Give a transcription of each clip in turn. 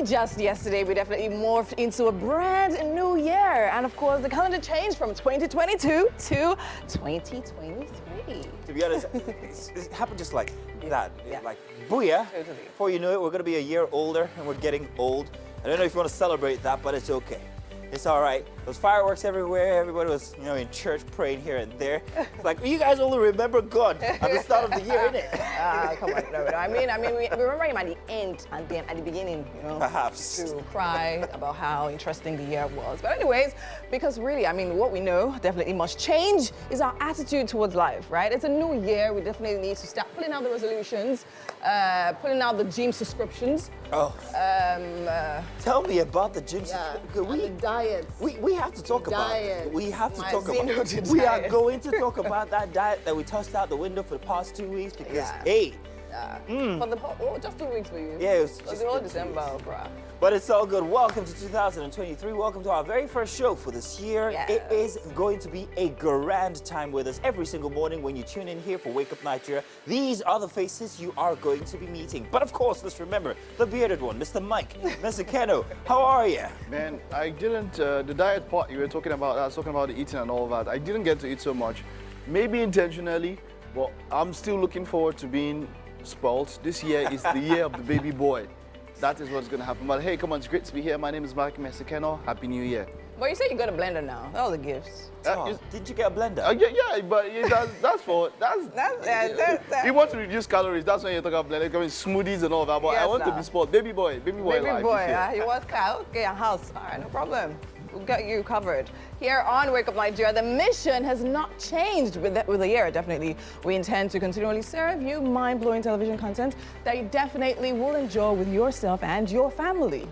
only just yesterday we definitely morphed into a brand new year. And of course, the calendar changed from 2022 to 2023. To be honest, it happened just like that. Yeah. Like, booyah. Totally. Before you know it, we're going to be a year older and we're getting old. I don't know if you want to celebrate that, but it's okay. It's all right. There's fireworks everywhere. Everybody was, in church praying here and there. It's like, you guys only remember God at the start of the year, innit? Come on, no. I mean, we remember him at the end and then at the beginning, Perhaps. to cry about how interesting the year was. But anyways, because really, what we know definitely must change is our attitude towards life, right? It's a new year. We definitely need to start pulling out the resolutions, pulling out the gym subscriptions. Oh. Tell me about the gym. Yeah, We diets. we have to talk about it. We have to talk about it. We We are going to talk about that diet that we tossed out the window for the past 2 weeks because, hey. For the just 2 weeks for you. Yeah, it was It was just the whole the 2 December, weeks. bruh. But it's all good. Welcome to 2023. Welcome to our very first show for this year. Yes. It is going to be a grand time with us every single morning when you tune in here for Wake Up Nigeria. These are the faces you are going to be meeting. But of course, let's remember the bearded one, Mr. Mike, Mr. Keno. How are you? Man, I didn't, the diet part you were talking about, I was talking about the eating and all that. I didn't get to eat so much, maybe intentionally, but I'm still looking forward to being spoiled. This year is the year of the baby boy. That is what's going to happen. But hey, come on, it's great to be here. My name is Mike Keno. Happy New Year. But you said you got a blender now. That was a gift. Did you get a blender? Yeah, but that's That's you want to reduce calories, that's when you talk about blending, smoothies and all that. But Yes, I want to sir. be spoiled. Baby boy Baby life. boy, this year. you was cow. Okay, a house. All right, no problem. We'll get you covered. Here on Wake Up Nigeria, the mission has not changed with the year, definitely. We intend to continually serve you mind-blowing television content that you definitely will enjoy with yourself and your family.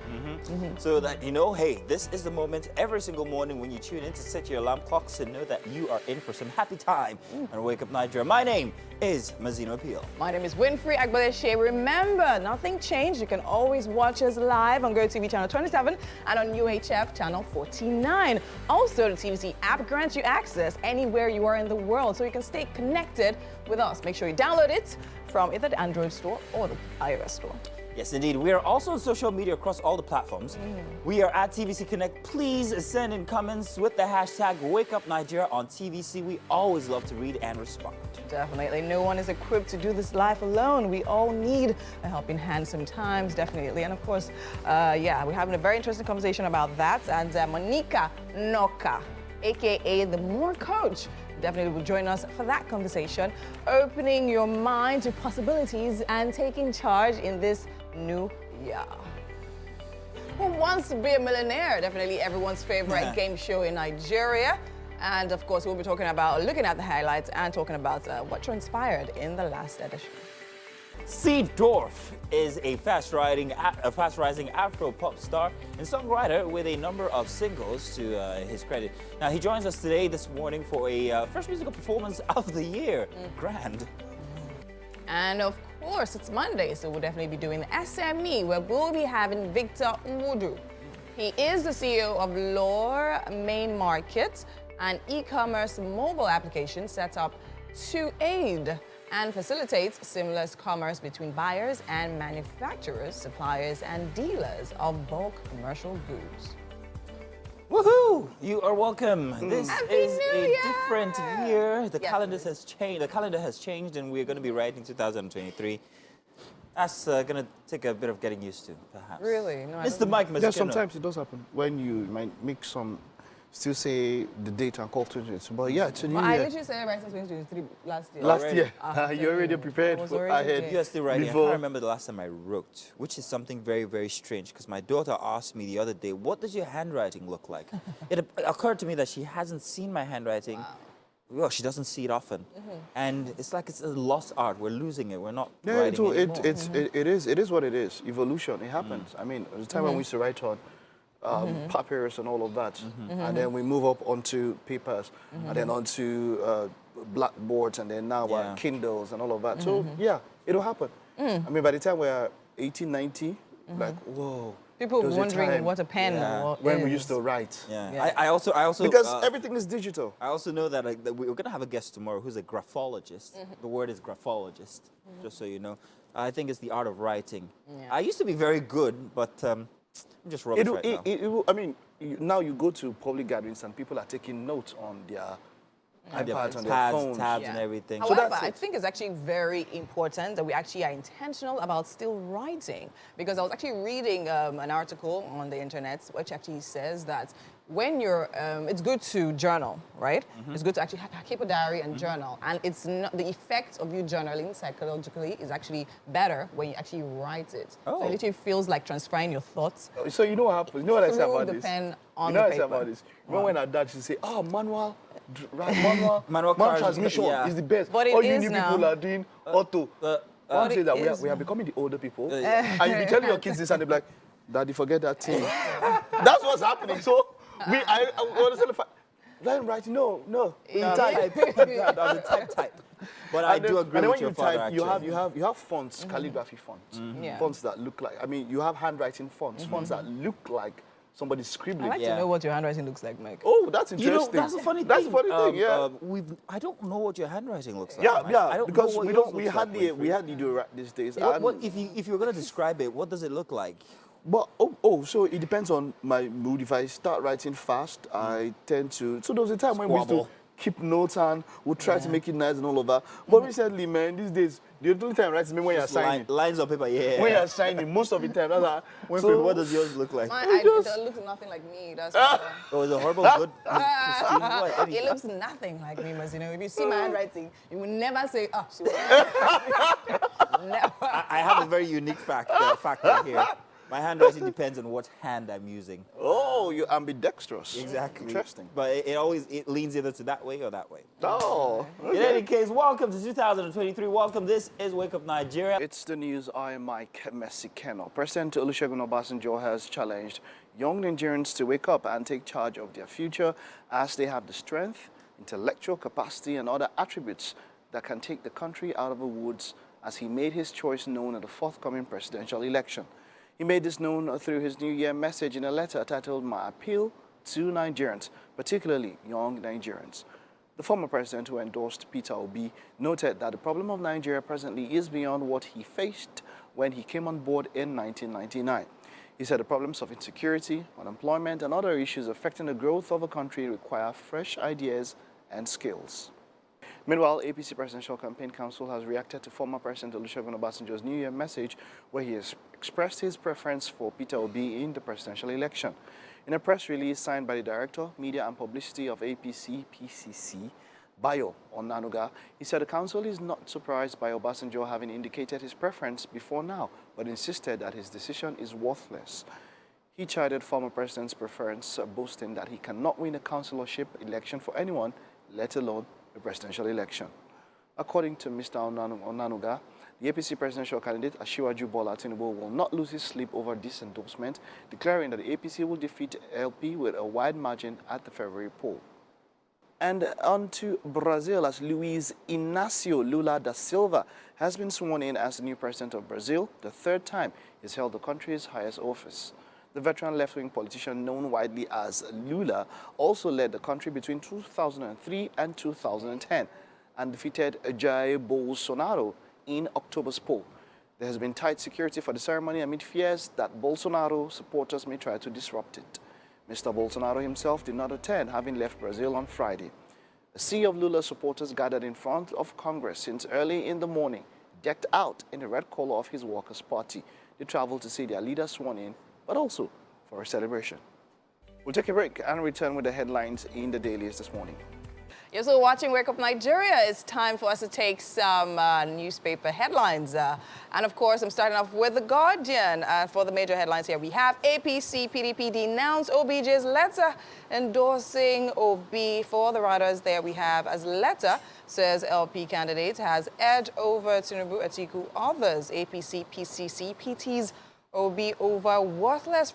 So that hey, this is the moment every single morning when you tune in to set your alarm clocks to know that you are in for some happy time on Wake Up Nigeria. My name is Mazino Appeal. My name is Winfrey Agbaleshe. Remember, nothing changed. You can always watch us live on GOTV channel 27 and on UHF channel 49. Also, the TVC app grants you access anywhere you are in the world, so you can stay connected with us. Make sure you download it from either the Android store or the iOS store. Yes, indeed. We are also on social media across all the platforms. We are at TVC Connect. Please send in comments with the hashtag WakeUpNigeria on TVC. We always love to read and respond. Definitely. No one is equipped to do this life alone. We all need a helping hand sometimes, definitely. And of course, we're having a very interesting conversation about that. And Monica Noka, aka the More Coach, definitely will join us for that conversation, opening your mind to possibilities and taking charge in this new year. Who Wants to Be a Millionaire? Definitely everyone's favorite game show in Nigeria. And of course, we'll be looking at the highlights and talking about what transpired in the last edition. Dorf is a fast-rising Afro pop star and songwriter with a number of singles to his credit. Now, he joins us this morning for a first musical performance of the year. Grand. And of course, it's Monday, so we'll definitely be doing the SME, where we'll be having Victor Umudu. He is the CEO of Lore Main Market, an e-commerce mobile application set up to aid and facilitates seamless commerce between buyers and manufacturers, suppliers, and dealers of bulk commercial goods. Woohoo! You are welcome. This Happy is New a Year! different year. The Yes, calendar it has changed. The calendar has changed, and we're going to be writing 2023. That's going to take a bit of getting used to, perhaps. Really? No, Mr. Mike Mazzucchino. Yeah, sometimes it does happen when you might make still say the date and call to it. But yeah, it's a new Well, I year. literally said right since 2023 last year. Last year, Already. you're already prepared I was for already ahead. You are still writing. I Before- can't remember the last time I wrote, which is something very, very strange, because my daughter asked me the other day, what does your handwriting look like? It occurred to me that she hasn't seen my handwriting. Well, she doesn't see it often. And it's like it's a lost art. We're losing it. We're not Yeah, writing anymore. it is what it is. Evolution, it happens. I mean, the time when we used to write on papyrus and all of that, and then we move up onto papers, and then onto blackboards, and then now Kindles and all of that. So yeah, it'll happen. I mean, by the time we're 18, 19, like whoa. People there was a wondering time what a pen when we is. used to write. Yeah. I also Because everything is digital. I also know that, that we're going to have a guest tomorrow who's a graphologist. The word is graphologist, just so you know. I think it's the art of writing. Yeah. I used to be very good, but I'm just rubbish right now. I mean, now you go to public gatherings and people are taking notes on their iPads, on their Pads, phones. tabs, and everything. So However, that's I it. think it's actually very important that we actually are intentional about still writing. Because I was actually reading an article on the internet which actually says that when you're, it's good to journal, right? It's good to actually keep a diary and journal. And it's not, the effect of you journaling psychologically is actually better when you actually write it. So it literally feels like transferring your thoughts So you know what happens? You know what I say through about the this? pen on You know the what I say paper. about this? Remember when our dad used to say, oh, manual Manual cars, transmission yeah. is the best. But it All you is new now. people are doing auto. One it say that is we are now. becoming the older people. Yeah. And you be telling your kids this and they're like, Daddy, forget that thing. That's what's happening. So I understand the fact. Then writing, no, in type. I'm the type. But I do agree and then with when your you father, type, actually. you have fonts, calligraphy fonts, Yeah. fonts that look like. I mean, you have handwriting fonts, fonts that look like somebody's I'd scribbling. like Yeah. to know what your handwriting looks like, Mike. Oh, that's You know, interesting. that's a funny thing. That's a funny thing. Yeah. I don't know what your handwriting looks like. Yeah, Mike. yeah, I don't because know what we yours don't. We looks like, hardly Winfrey. we hardly do rap these days. What And- if you're gonna describe it? What does it look like? But so it depends on my mood. If I start writing fast, I tend to. So there was a time when we used to Squabble. keep notes and we'd try to make it nice and all of that. But recently, man, these days, the only time I write is when you're Just signing. lines of paper, yeah. When you're signing, most of the time, that's how. Winfrey, what does yours look like? It looks nothing like me. That's for sure. Oh, it's a horrible good. Christine, what? Any- It looks nothing like me, mas, you know. If you see my handwriting, you will never say, oh, she was never. I have a very unique factor here. My handwriting depends on what hand I'm using. Oh, you're ambidextrous. Exactly. Interesting. But it always leans either to that way or that way. Oh. In any case, welcome to 2023. Welcome. This is Wake Up Nigeria. It's the news. I am Mike Mesikeno. President Olusegun Obasanjo has challenged young Nigerians to wake up and take charge of their future as they have the strength, intellectual capacity, and other attributes that can take the country out of the woods as he made his choice known at the forthcoming presidential election. He made this known through his New Year message in a letter titled My Appeal to Nigerians, particularly young Nigerians. The former president, who endorsed Peter Obi, noted that the problem of Nigeria presently is beyond what he faced when he came on board in 1999. He said the problems of insecurity, unemployment, and other issues affecting the growth of a country require fresh ideas and skills. Meanwhile, APC Presidential Campaign Council has reacted to former President Olusegun Obasanjo's New Year message, where he has expressed his preference for Peter Obi in the presidential election. In a press release signed by the Director, Media and Publicity of APC PCC, Bayo Onanuga, he said the council is not surprised by Obasanjo having indicated his preference before now, but insisted that his decision is worthless. He chided former president's preference, boasting that he cannot win a councillorship election for anyone, let alone the presidential election. According to Mr. Onanuga, the APC presidential candidate Asiwaju Bola Tinubu will not lose his sleep over this endorsement, declaring that the APC will defeat LP with a wide margin at the February poll. And on to Brazil, as Luiz Inácio Lula da Silva has been sworn in as the new president of Brazil, the third time he's held the country's highest office. The veteran left-wing politician known widely as Lula also led the country between 2003 and 2010 and defeated Jair Bolsonaro in October's poll. There has been tight security for the ceremony amid fears that Bolsonaro supporters may try to disrupt it. Mr. Bolsonaro himself did not attend, having left Brazil on Friday. A sea of Lula supporters gathered in front of Congress since early in the morning, decked out in the red color of his Workers' Party. They traveled to see their leader sworn in, but also for a celebration. We'll take a break and return with the headlines in the dailies this morning. You're still watching Wake Up Nigeria. It's time for us to take some newspaper headlines. And of course, I'm starting off with The Guardian. For the major headlines here, we have APC PDP denounce OBJ's letter endorsing OB. For the writers there, we have as letter says LP candidate has edged over Tinubu, Atiku, others. APC PCC PT's OB over worthless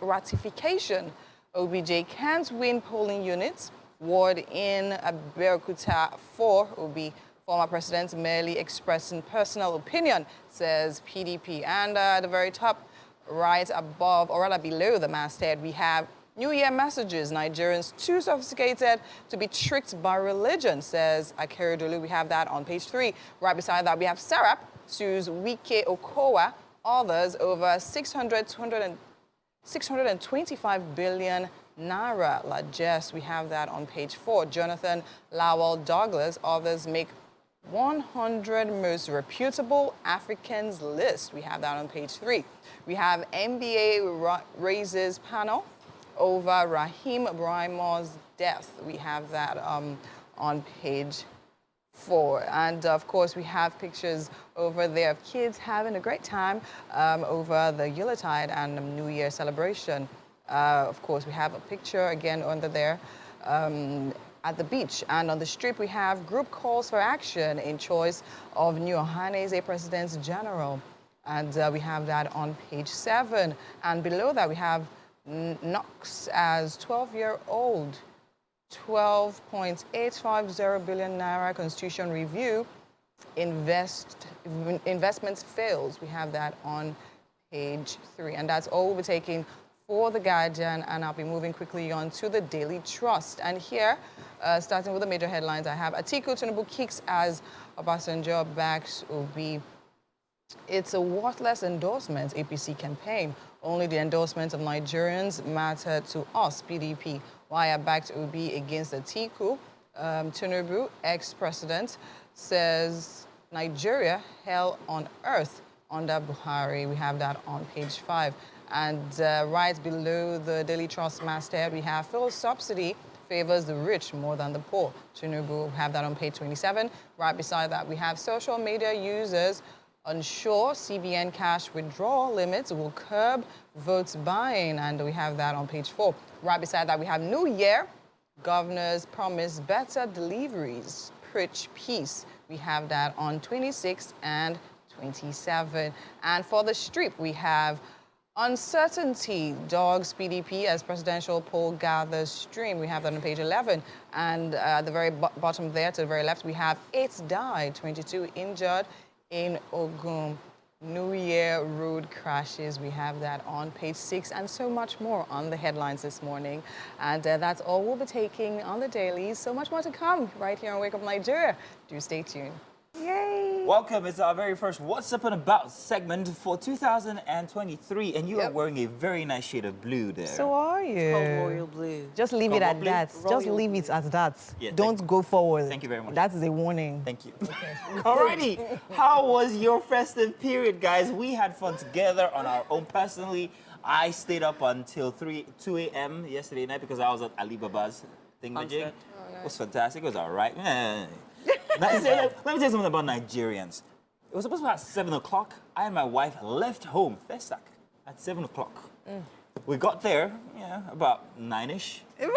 ratification. OBJ can't win polling units. Ward in Abeokuta for OB. Former president merely expressing personal opinion, says PDP. And at the very top, right above, or rather below the masthead, we have New Year messages. Nigerians too sophisticated to be tricked by religion, says Akeredolu. We have that on page 3. Right beside that, we have Serap sues Wike Okowa, others over 600, 625 billion naira. Largest, we have that on page 4. Jonathan Lowell Douglas, others make 100 most reputable Africans list. We have that on page 3. We have NBA raises panel over Raheem Brimo's death. We have that on page 4. And of course, we have pictures over there of kids having a great time over the Yuletide and New Year celebration. Of course, we have a picture again under there at the beach. And on the strip, we have group calls for action in choice of new Ohanese President General. And we have that on page 7. And below that, we have Knox as 12-year-old. 12.850 billion naira constitution review. Investments fails. We have that on page 3. And that's all we'll be taking for The Guardian. And I'll be moving quickly on to the Daily Trust. And here, starting with the major headlines, I have Atiku Tinubu kicks as Obasanjo backs Obi. It's a worthless endorsement, APC campaign. Only the endorsements of Nigerians matter to us, PDP. Why I backed Obi against Atiku. Tinubu, ex-president, says Nigeria, hell on earth under Buhari. We have that on page 5. And right below the Daily Trust masthead, we have fuel subsidy favors the rich more than the poor. Tinubu, we have that on page 27. Right beside that, we have social media users unsure CBN cash withdrawal limits will curb votes buying, and we have that on page 4. Right beside that, we have New Year. Governors promise better deliveries, preach peace. We have that on 26 and 27. And for the strip, we have uncertainty dogs PDP as presidential poll gathers stream. We have that on page 11. And at the very bottom there, to the very left, we have 8 died, 22 injured in Ogun. New Year road crashes. We have that on page 6 and so much more on the headlines this morning. And that's all we'll be taking on the dailies. So much more to come right here on Wake Up Nigeria. Do stay tuned. Yay! Welcome. It's our very first What's Up and About segment for 2023. And you are wearing a very nice shade of blue there. So are you? Royal blue. Just leave it at that. Just leave it as that. Yeah, Don't go forward. Thank you very much. That is a warning. Thank you. Okay. Alrighty. How was your festive period, guys? We had fun together on our own. Personally, I stayed up until 2 a.m. yesterday night because I was at Alibaba's thingamajig. It was fantastic. It was all right. Let me tell you something about Nigerians. It was supposed to be at 7 o'clock. I and my wife left home, Festac, at 7 o'clock. We got there, about 9-ish. It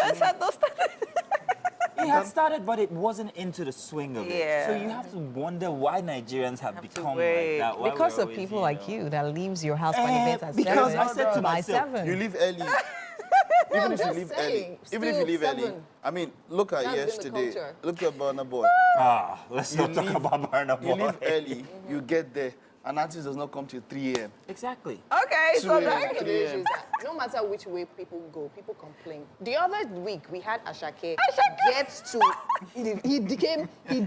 had started, but it wasn't into the swing of it. So you have to wonder why Nigerians have become like that. Why because we're of always, people like you that leaves your house when it at 7. Because I said to by myself, 7. You leave early. Even if you leave early. Even if you leave early. I mean, look at yesterday. Look at Burna Boy. Let's not talk about Burna Boy. You leave early, you get there, and artist does not come till 3 a.m. Exactly. Okay, 2 so a.m., that 3 a.m. no matter which way people go, people complain. The other week we had Ashake gets to he delivered. He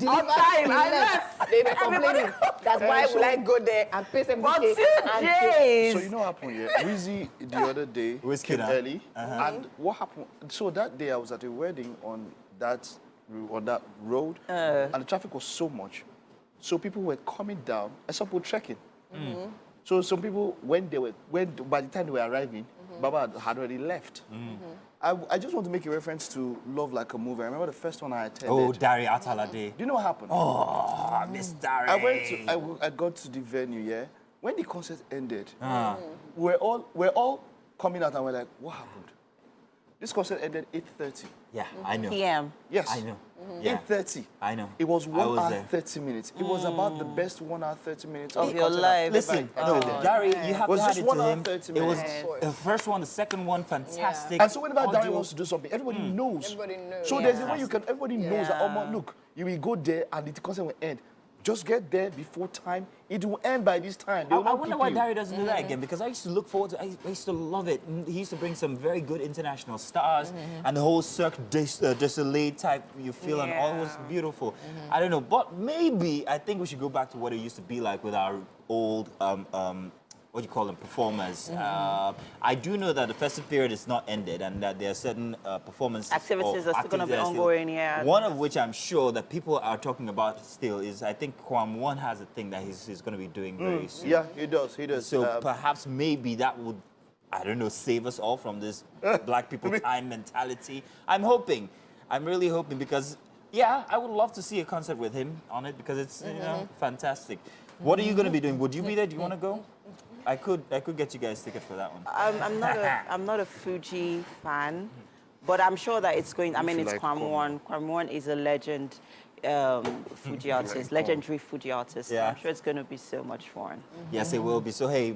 left. They were complaining. That's why will I go there and pay 70K. So you know what happened here? Wizzy the other day came early, and what happened? So that day I was at a wedding on that road, and the traffic was so much. So people were coming down, and some people trekking. So some people, by the time they were arriving, Baba had already left. I just want to make a reference to Love Like a Movie. I remember the first one I attended. Oh, Dari Atalade. Do you know what happened? Oh, Miss Dari. I got to the venue, yeah? When the concert ended, we're all coming out and we're like, what happened? This concert ended 8:30. Yeah, I know. PM. Yes. I know. 8:30. I know. It was 1 was hour there. 30 minutes. It was about the best 1 hour 30 minutes Of your concert life. I've Listen, ever no, attended. Dari, you have Was to hand just it 1 to hour him. 30 It was minutes. the first one, the second one, fantastic. And so whenever Dari audio. wants to do something, everybody knows. Everybody knows. So there's a way you can, everybody knows that, Yeah. look, you will go there and the concert will end. Just get there before time. It will end by this time. They will I not wonder keep why you. Dari doesn't do that again, because I used to look forward to I used to love it. He used to bring some very good international stars and the whole Cirque du Soleil type you feel and all was beautiful. I don't know, but maybe I think we should go back to what it used to be like with our old what what do you call them, performers. I do know that the festive period is not ended and that there are certain performances Activities or are still going to be activities that are still- ongoing, yeah. One of which I'm sure that people are talking about still is, I think Kwam One has a thing that he's going to be doing very soon. Yeah, he does. He does. So perhaps maybe that would, I don't know, save us all from this black people time mentality. I'm hoping. I'm really hoping because, yeah, I would love to see a concert with him on it because it's you know, fantastic. What are you going to be doing? Would you be there? Do you want to go? I could get you guys ticket for that one. I'm not a Fuji fan, but I'm sure that it's going. I mean, it's like Kwam One is a legend. Fuji artist, legendary Fuji artist. Yeah. I'm sure it's going to be so much fun. Yes, it will be. So, hey,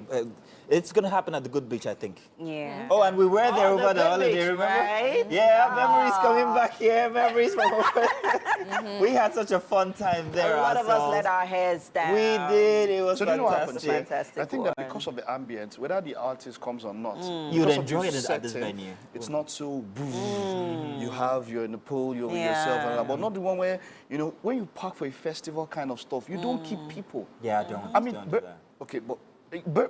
it's going to happen at the Good Beach, I think. Yeah. Oh, and we were there Oh, over the Good holiday, Beach, remember? right? Yeah, memories coming back here, memories from over. We had such a fun time there A lot of us ourselves. let our hairs down. We did. It was So do you know what happens? fantastic. Fantastic I think that one. because of the ambience, whether the artist comes or not, You'd because of enjoy the it at this setting, venue. It's not so boom. You're in the pool, you're with yourself, Yeah. but not the one where, you know, when you park for a festival kind of stuff, you don't keep people. Yeah, don't. I mean, don't do that. okay, but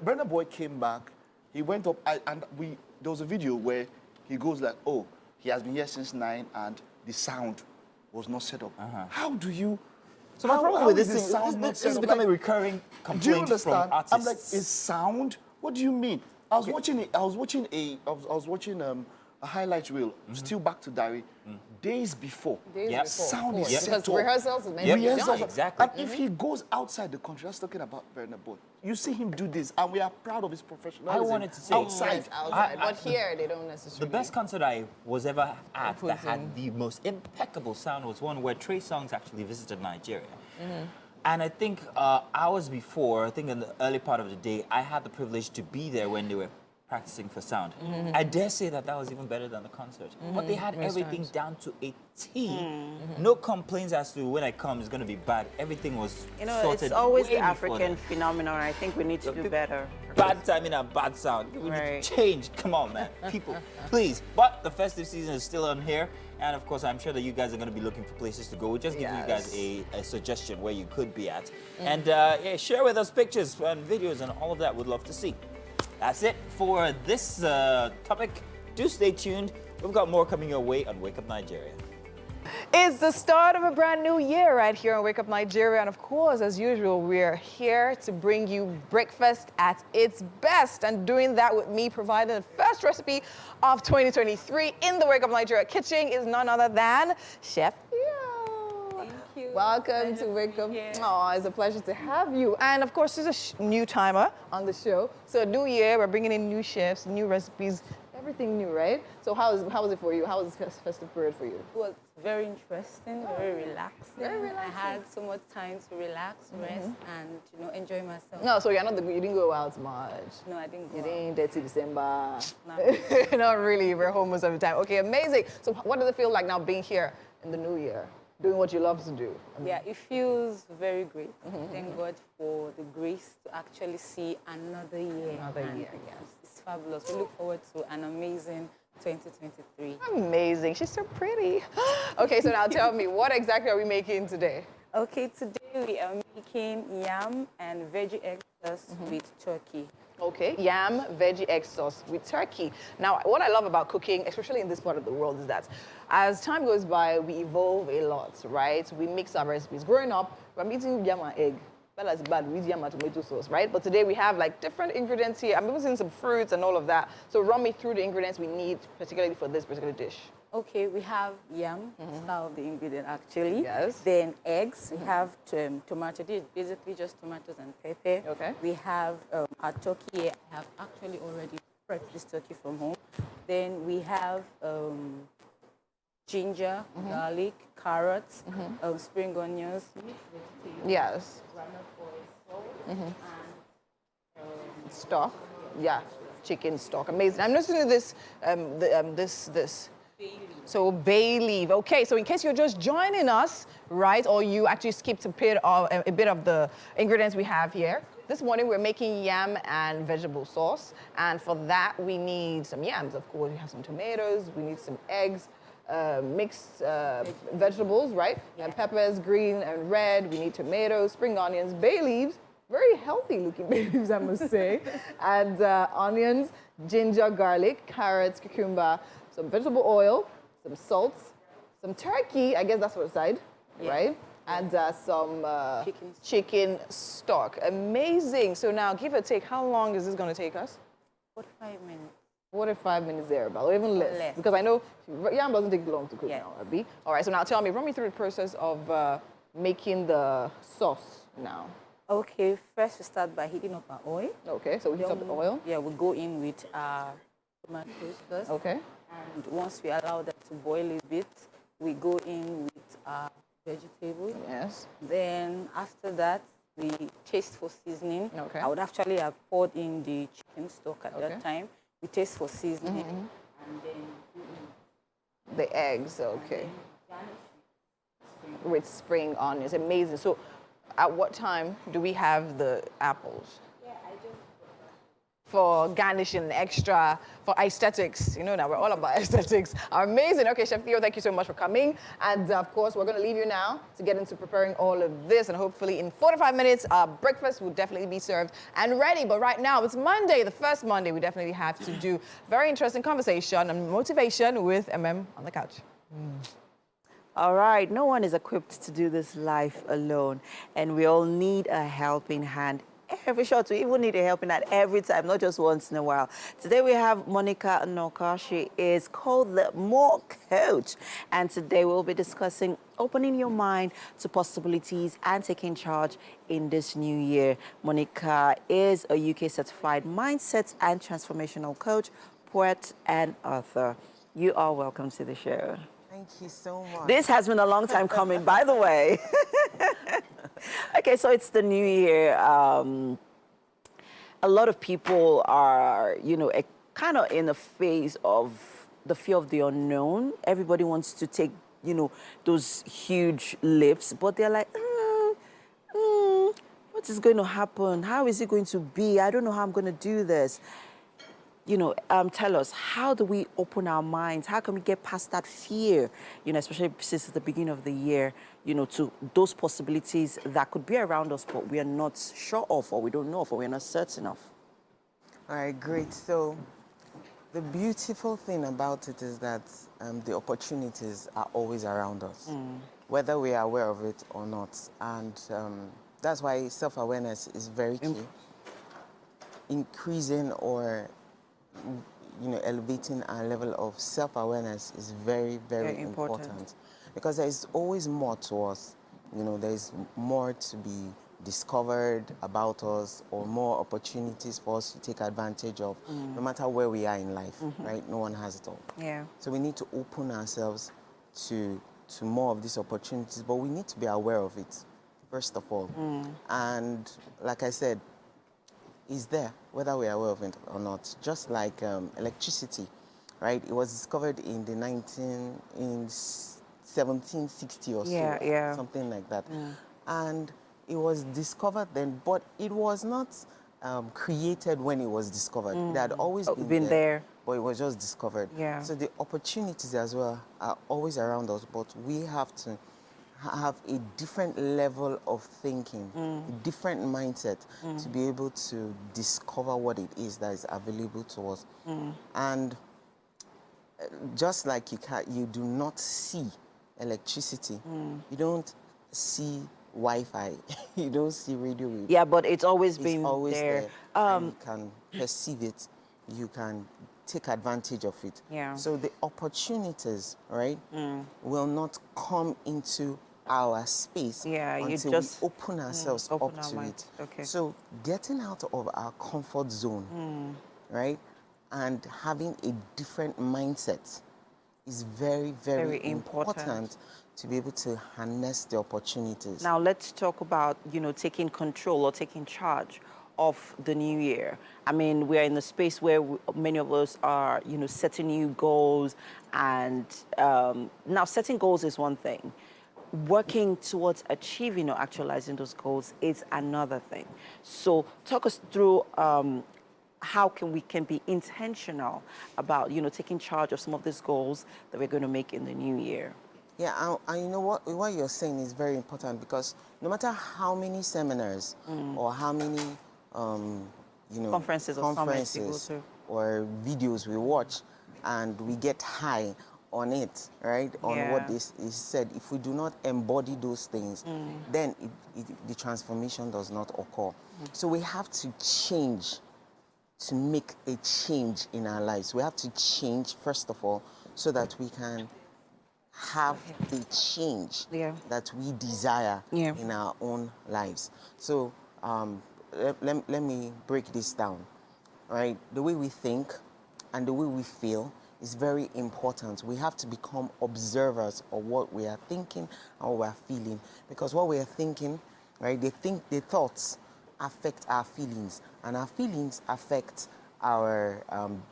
Burna Boy came back, he went up, and there was a video where he goes like, oh, he has been here since 9 and the sound was not set up. How do you... So my problem how with is this the thing, sound not this set is up? becoming a Like, recurring do you complaint from understand? artists. I'm like, is sound? What do you mean? I was watching a highlight reel, still back to diary, days before. Days Yep. before, Sound of is course, set because up. rehearsals is meant Yep. to be Rehearsals, done. Exactly. And if he goes outside the country, that's talking about Burna Boy. You see him do this, and we are proud of his professionalism. I wanted to say- outside. Yes, outside. I- But here, they don't necessarily. The best concert I was ever at that Puts in. had the most impeccable sound was one where Trey Songz actually visited Nigeria. And I think hours before, I think in the early part of the day, I had the privilege to be there when they were practicing for sound. I dare say that that was even better than the concert. But they had everything down to a T. No complaints as to when I come, it's going to be bad. Everything was You know, sorted it's always way the before African then. phenomenon. I think we need to do better. Bad timing and bad sound. We need Right. to change. Come on, man. People, please. But the festive season is still on here. And of course, I'm sure that you guys are going to be looking for places to go. We'll just give you guys a suggestion where you could be at. And yeah, share with us pictures and videos and all of that. We'd love to see. That's it for this topic. Do stay tuned. We've got more coming your way on Wake Up Nigeria. It's the start of a brand new year right here on Wake Up Nigeria. And of course, as usual, we're here to bring you breakfast at its best. And doing that with me, providing the first recipe of 2023 in the Wake Up Nigeria kitchen is none other than Chef Yo. Thank you. Welcome to Wake Up. Oh, it's a pleasure to have you. And of course, this is a new timer on the show. So new year, we're bringing in new chefs, new recipes, everything new, right? So how was it for you? How was this festive period for you? It was very interesting, very relaxing. Very relaxing. I had so much time to relax, rest, and enjoy myself. No, so you didn't go out much. No, I didn't go You out. didn't dirty December. No. Not really. We're home most of the time. Okay, amazing. So what does it feel like now being here in the new year, doing what you love to do? Yeah, it feels very great. Thank God for the grace to actually see another year. Another And year, yes. It's fabulous. We look forward to an amazing 2023. Amazing. She's so pretty. Okay, so now tell me, what exactly are we making today? Okay, today we are making yam and veggie egg sauce with turkey. Okay, yam, veggie egg sauce with turkey. Now, what I love about cooking, especially in this part of the world, is that as time goes by, we evolve a lot, right? We mix our recipes. Growing up, we're eating yam and egg. That's bad, we use yam and tomato sauce, right? But today we have like different ingredients here. I'm using some fruits and all of that. So run me through the ingredients we need, particularly for this particular dish. Okay, we have yam, start of the ingredient actually. Yes. Then eggs, we have tomato, this is basically just tomatoes and pepper. Okay. We have our turkey, I have actually already prepped this turkey from home. Then we have ginger, garlic, carrots, spring onions, Yes. Stock. Yeah, chicken stock. Amazing. I'm listening to this, this. So bay leaf. Okay, so in case you're just joining us, right, or you actually skipped a bit of the ingredients we have here. This morning we're making yam and vegetable sauce, and for that we need some yams. Of course, we have some tomatoes. We need some eggs. Mixed vegetables, right? We have peppers, green and red. We need tomatoes, spring onions, bay leaves, very healthy looking babies, I must say. And onions, ginger, garlic, carrots, cucumber, some vegetable oil, some salt, some turkey, I guess that's what side, right? And some chicken stock. Amazing. So now, give or take, how long is this going to take us? 45 minutes. 45 minutes there, about, or even less. Because I know yam doesn't take long to cook now, Abby. All right, so now tell me, run me through the process of making the sauce now. Okay, first we start by heating up our oil. Okay, so we heat up the oil. Yeah, we go in with our tomatoes first. Okay. And once we allow that to boil a bit, we go in with our vegetables. Yes. Then after that, we taste for seasoning. Okay. I would actually have poured in the chicken stock at that time. We taste for seasoning. And then the eggs, okay. With spring onions, amazing. So at what time do we have the apples? For garnishing extra, for aesthetics. You know now, we're all about aesthetics. Amazing. Okay, Chef Theo, thank you so much for coming. And of course, we're going to leave you now to get into preparing all of this. And hopefully in 45 minutes, our breakfast will definitely be served and ready. But right now, it's Monday, the first Monday. We definitely have to do very interesting conversation and motivation with MM on the couch. All right, no one is equipped to do this life alone, and we all need a helping hand. Every shot, we even need a helping hand every time, not just once in a while. Today we have Monica Noka. She is called the More Coach, and today we'll be discussing opening your mind to possibilities and taking charge in this new year. Monica is a UK certified mindset and transformational coach, poet, and author. You are welcome to the show. Thank you so much. This has been a long time coming, by the way. Okay, so it's the new year. A lot of people are, you know, kind of in a phase of the fear of the unknown. Everybody wants to take, you know, those huge leaps, but they're like, what is going to happen? How is it going to be? I don't know how I'm going to do this. You know, tell us, how do we open our minds? How can we get past that fear, you know, especially since the beginning of the year, you know, to those possibilities that could be around us, but we are not sure of, or we don't know of, or we're not certain of? All right, great. So the beautiful thing about it is that the opportunities are always around us, whether we are aware of it or not. And that's why self-awareness is very key. Increasing or elevating our level of self-awareness is very, very important. Because there is always more to us. You know, there is more to be discovered about us, or more opportunities for us to take advantage of, no matter where we are in life, right? No one has it all. Yeah. So we need to open ourselves to more of these opportunities, but we need to be aware of it, first of all. And like I said, is there, whether we are aware of it or not. Just like electricity, right? It was discovered in the 1760 or so, something like that. And it was discovered then, but it was not created when it was discovered. It had always been there, but it was just discovered. Yeah. So the opportunities as well are always around us, but we have to have a different level of thinking, a different mindset to be able to discover what it is that is available to us. And just like you do not see electricity, you don't see Wi-Fi, you don't see radio waves. Yeah, but it's always It's been always there. And you can perceive it, you can take advantage of it. Yeah. So the opportunities, right, will not come into our space until we open ourselves up to it. Okay. So getting out of our comfort zone, right, and having a different mindset is very, very important to be able to harness the opportunities. Now let's talk about, taking control or taking charge of the new year. I mean, we're in a space where many of us are, setting new goals, and now setting goals is one thing. Working towards achieving or actualizing those goals is another thing. So talk us through how we can be intentional about, taking charge of some of these goals that we're going to make in the new year. Yeah, and you know what you're saying is very important, because no matter how many seminars or how many Conferences or summits you go to. or videos we watch, and we get high on it, right? On what is said. If we do not embody those things, then the transformation does not occur. So we have to change to make a change in our lives. We have to change, first of all, so that we can have the change that we desire in our own lives. So let me break this down, right? The way we think and the way we feel is very important. We have to become observers of what we are thinking and what we are feeling, because what we are thinking, right, the thoughts affect our feelings, and our feelings affect our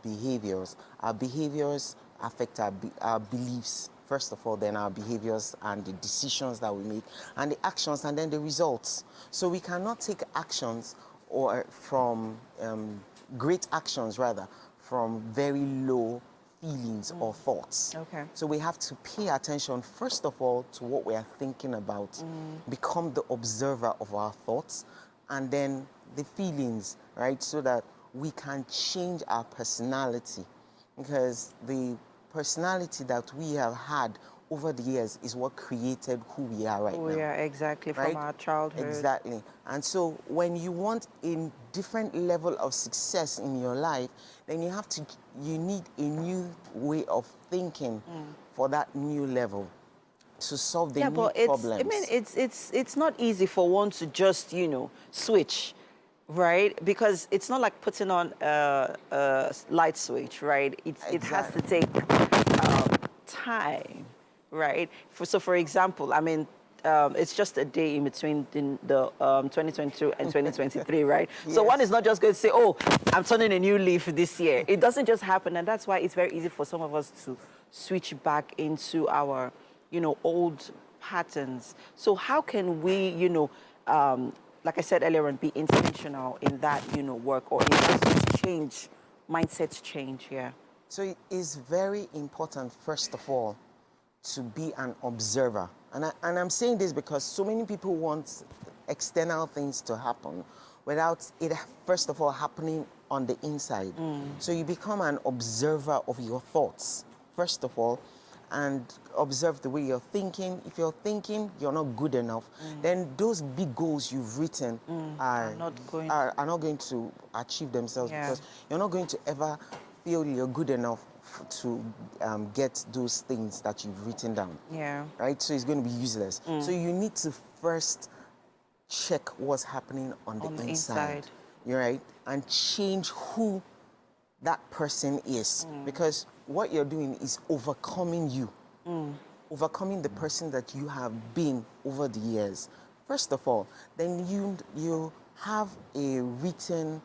behaviors. Our behaviors affect our beliefs, first of all, then our behaviors and the decisions that we make, and the actions, and then the results. So we cannot take actions or from great actions, rather, from very low feelings or thoughts. Okay. So we have to pay attention, first of all, to what we are thinking about, become the observer of our thoughts, and then the feelings, right? So that we can change our personality, because the personality that we have had over the years is what created who we are right now. We are exactly right? from our childhood. Exactly. And so when you want a different level of success in your life, then you need a new way of thinking for that new level to solve the new problems. I mean, it's not easy for one to just, switch, right? Because it's not like putting on a light switch, right? It has to take time, right? So, for example, I mean, it's just a day in between the 2022 and 2023, right? Yes. So one is not just going to say, oh, I'm turning a new leaf this year. It doesn't just happen, and that's why it's very easy for some of us to switch back into our, old patterns. So how can we, like I said earlier on, be intentional in that, work, or in that mindset change, So it is very important, first of all, to be an observer. And I'm saying this because so many people want external things to happen without it, first of all, happening on the inside. So you become an observer of your thoughts, first of all, and observe the way you're thinking. If you're thinking you're not good enough, then those big goals you've written are not going to achieve themselves, because you're not going to ever feel you're good enough to get those things that you've written down. Right? So it's going to be useless. So you need to first check what's happening on the inside. You're right? And change who that person is. Because what you're doing is overcoming you. Overcoming the person that you have been over the years. First of all, then you have a written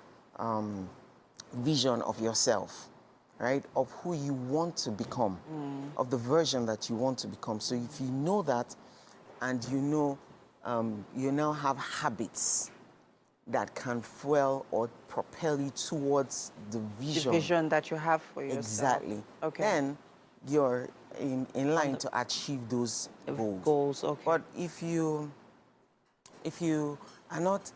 vision of yourself, right? Of who you want to become, of the version that you want to become. So if you know that, and you now have habits that can fuel or propel you towards the vision. The vision that you have for yourself. Exactly. Okay. Then you're in line to achieve those goals. Okay. But if you are not,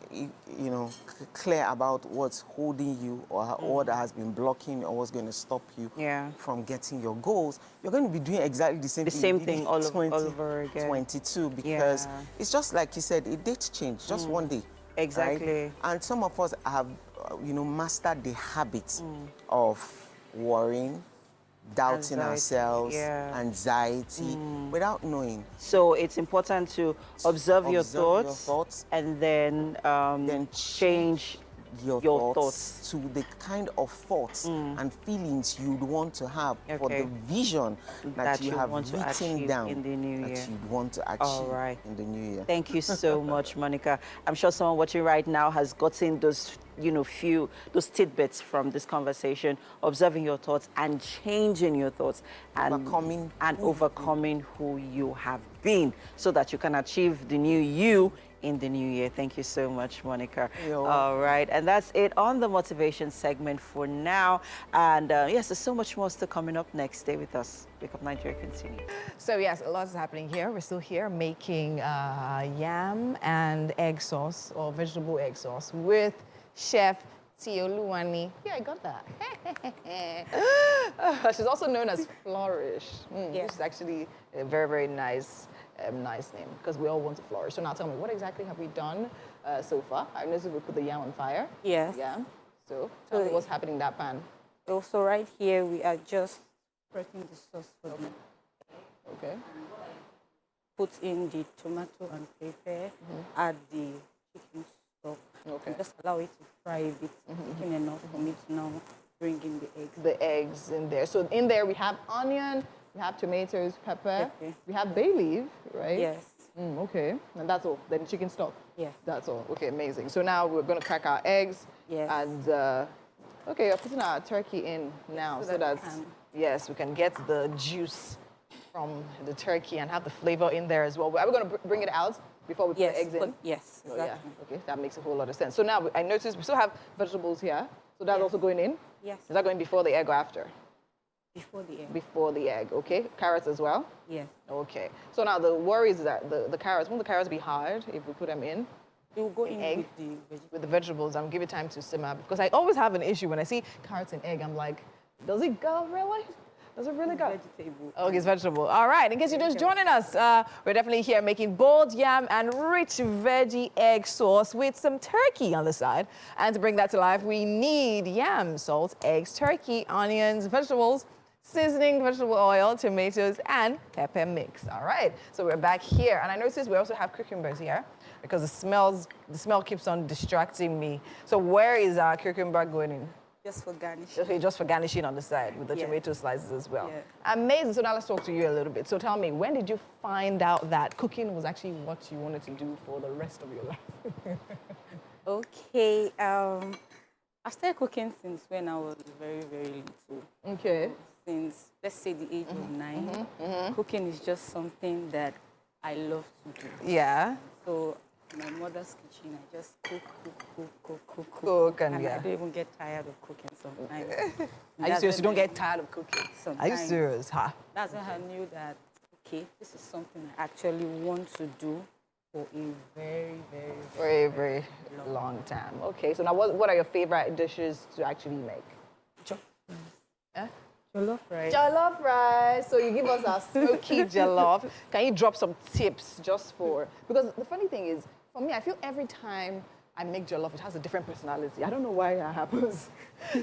clear about what's holding you, or what has been blocking, or what's going to stop you from getting your goals, you're going to be doing exactly the same thing all over again. 22, because it's just like you said, it did change, just one day. Exactly. Right? And some of us have, mastered the habit of worrying, doubting ourselves, anxiety, without knowing. So it's important to observe your thoughts, and then change your thoughts to the kind of thoughts and feelings you'd want to have for the vision that you have written down in the new year. That you'd want to achieve in the new year. Thank you so much, Monica. I'm sure someone watching right now has gotten those those tidbits from this conversation, observing your thoughts and changing your thoughts, and overcoming who you have been, so that you can achieve the new you in the new year. Thank you so much, Monica. You're All right, and that's it on the motivation segment for now. And yes, there's so much more still coming up next. Stay with us. Wake Up Nigeria continue. So yes, a lot is happening here. We're still here making yam and egg sauce or vegetable egg sauce with Chef Tioluwani. Yeah, I got that. She's also known as Flourish. Yeah. Which is actually a very, very nice name because we all want to flourish. So now tell me, what exactly have we done so far? I noticed we put the yam on fire. Yes. Yeah. So tell me what's happening in that pan. Also, right here, we are just prepping the sauce for the Okay. put in the tomato and pepper, add the chicken stock, Okay. and just allow it to fry a bit, thicken enough for me to now bring in the eggs. The eggs in there. So in there we have onion, we have tomatoes, pepper, Okay. we have bay leaf, right? Yes. Okay. And that's all. Then chicken stock. Yes. That's all. Okay, amazing. So now we're going to crack our eggs. Yes. And, okay, we're putting our turkey in now so that, we can- yes, we can get the juice from the turkey and have the flavor in there as well. Are we going to bring it out before we put Yes. the eggs in? Yes. Oh, Exactly. yeah. Okay, that makes a whole lot of sense. So now I noticed we still have vegetables here. So that's also going in? Yes. Is that going before the egg or after? Before the egg. Before the egg, okay. Carrots as well? Yes. Okay. So now the worry is that the carrots, won't the carrots be hard if we put them in? It will go in Egg? with the vegetables. With the vegetables, I'm give it time to simmer because I always have an issue when I see carrots and egg. I'm like, does it go really? Does it really go? Vegetable. Oh, it's vegetable. All right. In case you're just joining us, we're definitely here making boiled yam and rich veggie egg sauce with some turkey on the side. And to bring that to life, we need yam, salt, eggs, turkey, onions, vegetables, seasoning, vegetable oil, tomatoes, and pepper mix. All right. So we're back here, and I noticed we also have cucumbers here because the smell keeps on distracting me. So where is our cucumber going in? Just for garnish. Okay, just for garnishing on the side with the Yeah. tomato slices as well. Yeah. Amazing. So now let's talk to you a little bit. So tell me, when did you find out that cooking was actually what you wanted to do for the rest of your life? Okay. I started cooking since when I was very, very little. Okay. Since, let's say, the age of 9. Cooking is just something that I love to do. Yeah. So in my mother's kitchen, I just cook. Cook and I yeah. don't even get tired of cooking sometimes. Are you serious? You don't get tired of cooking? Are you Sometimes. serious? Huh? That's when I knew that, okay, this is something I actually want to do for a very, very, Very, very long time. Okay. So now what are your favorite dishes to actually make? jollof rice. Jollof rice. So you give us our smoky jollof. Can you drop some tips just for, because the funny thing is, for me, I feel every time I make jollof, it has a different personality. I don't know why that happens.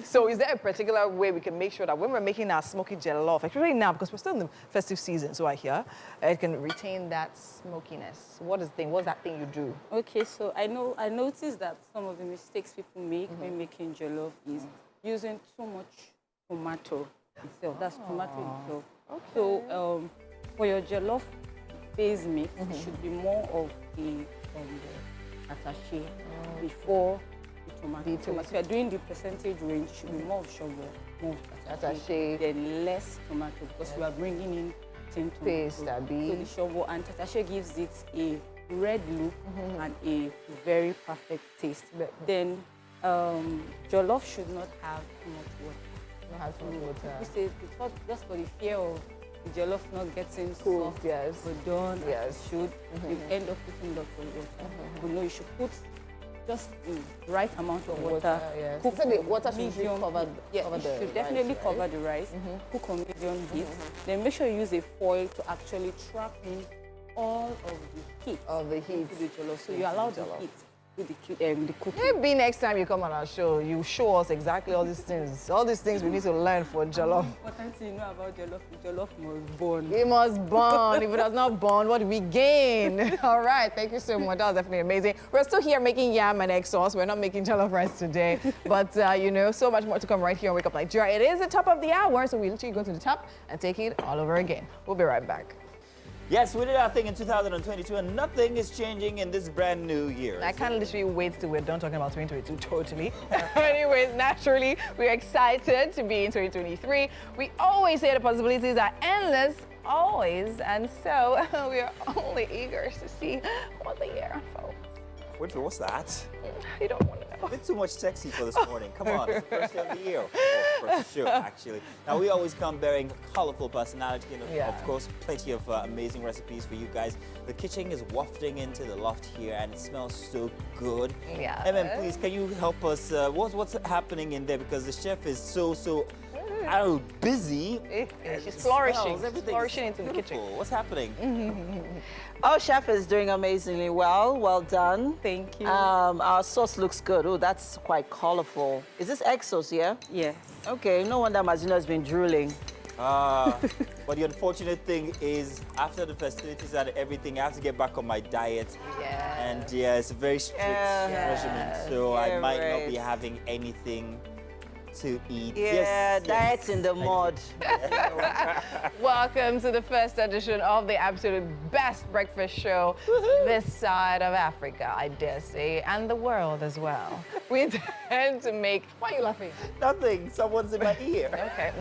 So is there a particular way we can make sure that when we're making our smoky jollof, especially now because we're still in the festive season, so I hear, it can retain that smokiness? What's that thing you do? Okay, so I noticed that some of the mistakes people make when making jollof is using too much tomato itself. That's tomato itself. Okay. So for your jollof base mix, it should be more of the attaché before the tomato. So if you're doing the percentage range, it should be more of sugar, more of Attaché. then less tomato because we are bringing in tin tomato. Paste, abi. So the sugar and attaché gives it a red look and a very perfect taste. Then jollof should not have too much water. Not have too much water. We say because just for the fear of the jollof not getting Cooked, soft, yes. or done Yes. as it should, you end up putting lots of water. But no, you should put just the right amount of water. Yes. Cook So the on water should medium cover heat. Yeah, cover it the should definitely rice, cover right? the rice. Cook on medium heat. Then make sure you use a foil to actually trap in all of the heat Of the heat. into the jollof. So you allow the heat with the cooking. Maybe next time you come on our show, you show us exactly all these things. All these things we need to learn for jollof. Important thing you know about jollof must burn. It must burn. If it does not burn, what do we gain? All right, thank you so much. That was definitely amazing. We're still here making yam and egg sauce. We're not making jollof rice today. But, you know, so much more to come right here on Wake Up Nigeria. It is the top of the hour, so we literally go to the top and take it all over again. We'll be right back. Yes, we did our thing in 2022, and nothing is changing in this brand new year. I can't literally wait till we're done talking about 2022, totally. Anyways, naturally, we're excited to be in 2023. We always say the possibilities are endless, always, and so we are only eager to see what the year unfolds. Winfrey, what's that? You don't want to know. A bit too much sexy for this morning. Come on, it's the first day of the year. Oh, for sure, actually. Now, we always come bearing colorful personality and, of course, plenty of amazing recipes for you guys. The kitchen is wafting into the loft here, and it smells so good. Yeah. Please, can you help us? What's happening in there? Because the chef is so I don't know, busy. She's flourishing. Smells, She's flourishing into the kitchen. What's happening? Our chef is doing amazingly well. Well done. Thank you. Our sauce looks good. Oh, that's quite colorful. Is this egg sauce, yeah? Yes. Okay, no wonder Mazino has been drooling. But the unfortunate thing is, after the festivities and everything, I have to get back on my diet. Yeah. And yeah, it's a very strict regimen, so I might not be having anything to eat. Yeah, diet's in the mud. Welcome to the first edition of the absolute best breakfast show this side of Africa, I dare say, and the world as well. We intend to make... Why are you laughing? Nothing. Someone's in my ear. Okay.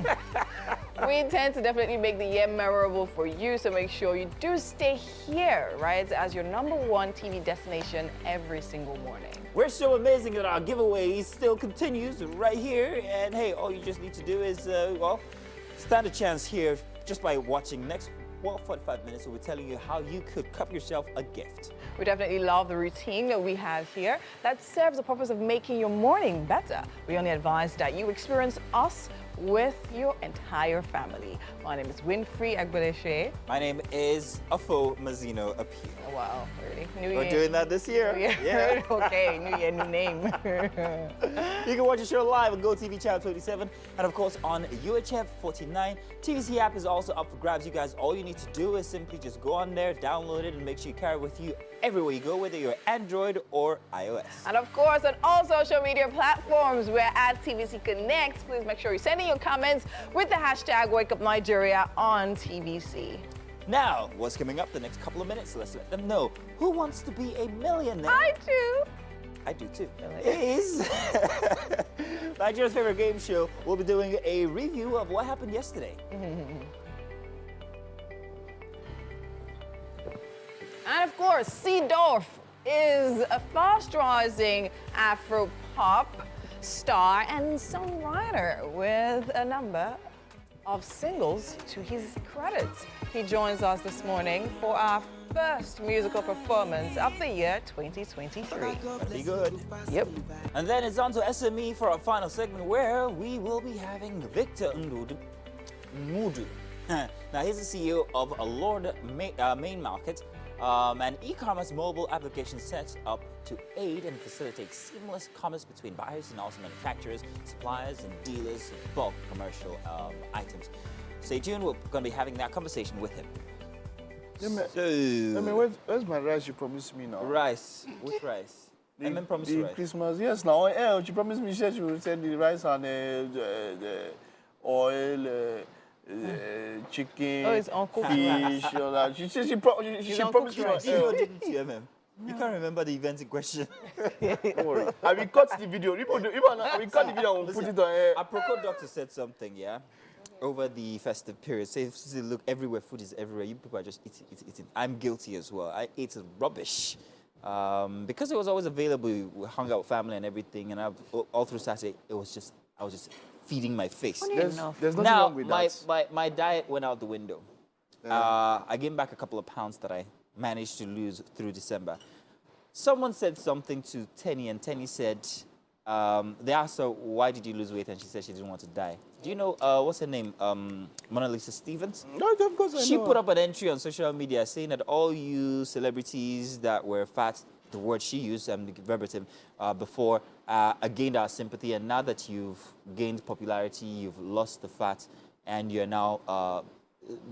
We intend to definitely make the year memorable for you, so make sure you do stay here, right, as your #1 TV destination every single morning. We're so amazing that our giveaway still continues right here. And hey, all you just need to do is, well, stand a chance here just by watching next 45 minutes. We'll be telling you how you could cup yourself a gift. We definitely love the routine that we have here that serves the purpose of making your morning better. We only advise that you experience us with your entire family. My name is Winfrey Agbeleshe. My name is Afo Mazino Appeal. Oh, wow, really? New We're Year. doing that this year. Yeah. Okay, new year, new name. You can watch the show live on GOTV channel 27 and of course on UHF 49. TVC app is also up for grabs. You guys, all you need to do is simply just go on there, download it, and make sure you carry it with you everywhere you go, whether you're Android or iOS. And of course, on all social media platforms, we're at TVC Connect. Please make sure you send in your comments with the hashtag WakeUpNigeria on TVC. Now, what's coming up the next couple of minutes? Let's let them know. Who wants to be a millionaire? I do. I do too. Is Nigeria's favorite game show. We'll be doing a review of what happened yesterday. And of course, Seedorf is a fast-rising Afro-pop star and songwriter with a number of singles to his credit. He joins us this morning for our first musical performance of the year 2023. Pretty good. Yep. And then it's on to SME for our final segment where we will be having Victor Ngudu. Now, he's the CEO of a Lord Main Market, an e-commerce mobile application set up to aid and facilitate seamless commerce between buyers and also manufacturers, suppliers, and dealers of bulk commercial items. Stay tuned. We're going to be having that conversation with him. Where's my rice you promised me now? Rice. Which rice? I mean, promise you rice. Christmas, yes, now. She promised me she will send the rice and the oil, chicken, Oh, it's uncooked fish, all that. She promised me. You know, didn't you, MM? You can't remember the event in question. Don't worry. I will cut the video. I will cut the video and put it on air. Our Proco doctor said something, yeah? Over the festive period. Say, look, everywhere, food is everywhere. You people are just eating. I'm guilty as well. I ate rubbish. Because it was always available, we hung out with family and everything, and all through Saturday, I was just feeding my face. There's nothing Now, wrong with that. my diet went out the window. I gained back a couple of pounds that I managed to lose through December. Someone said something to Tenny, and Tenny said, they asked her, why did you lose weight? And she said she didn't want to die. Do you know, what's her name? Mona Lisa Stevens? No, of course I know. She put up an entry on social media saying that all you celebrities that were fat, the word she used, verbatim, before, gained our sympathy. And now that you've gained popularity, you've lost the fat, and you're now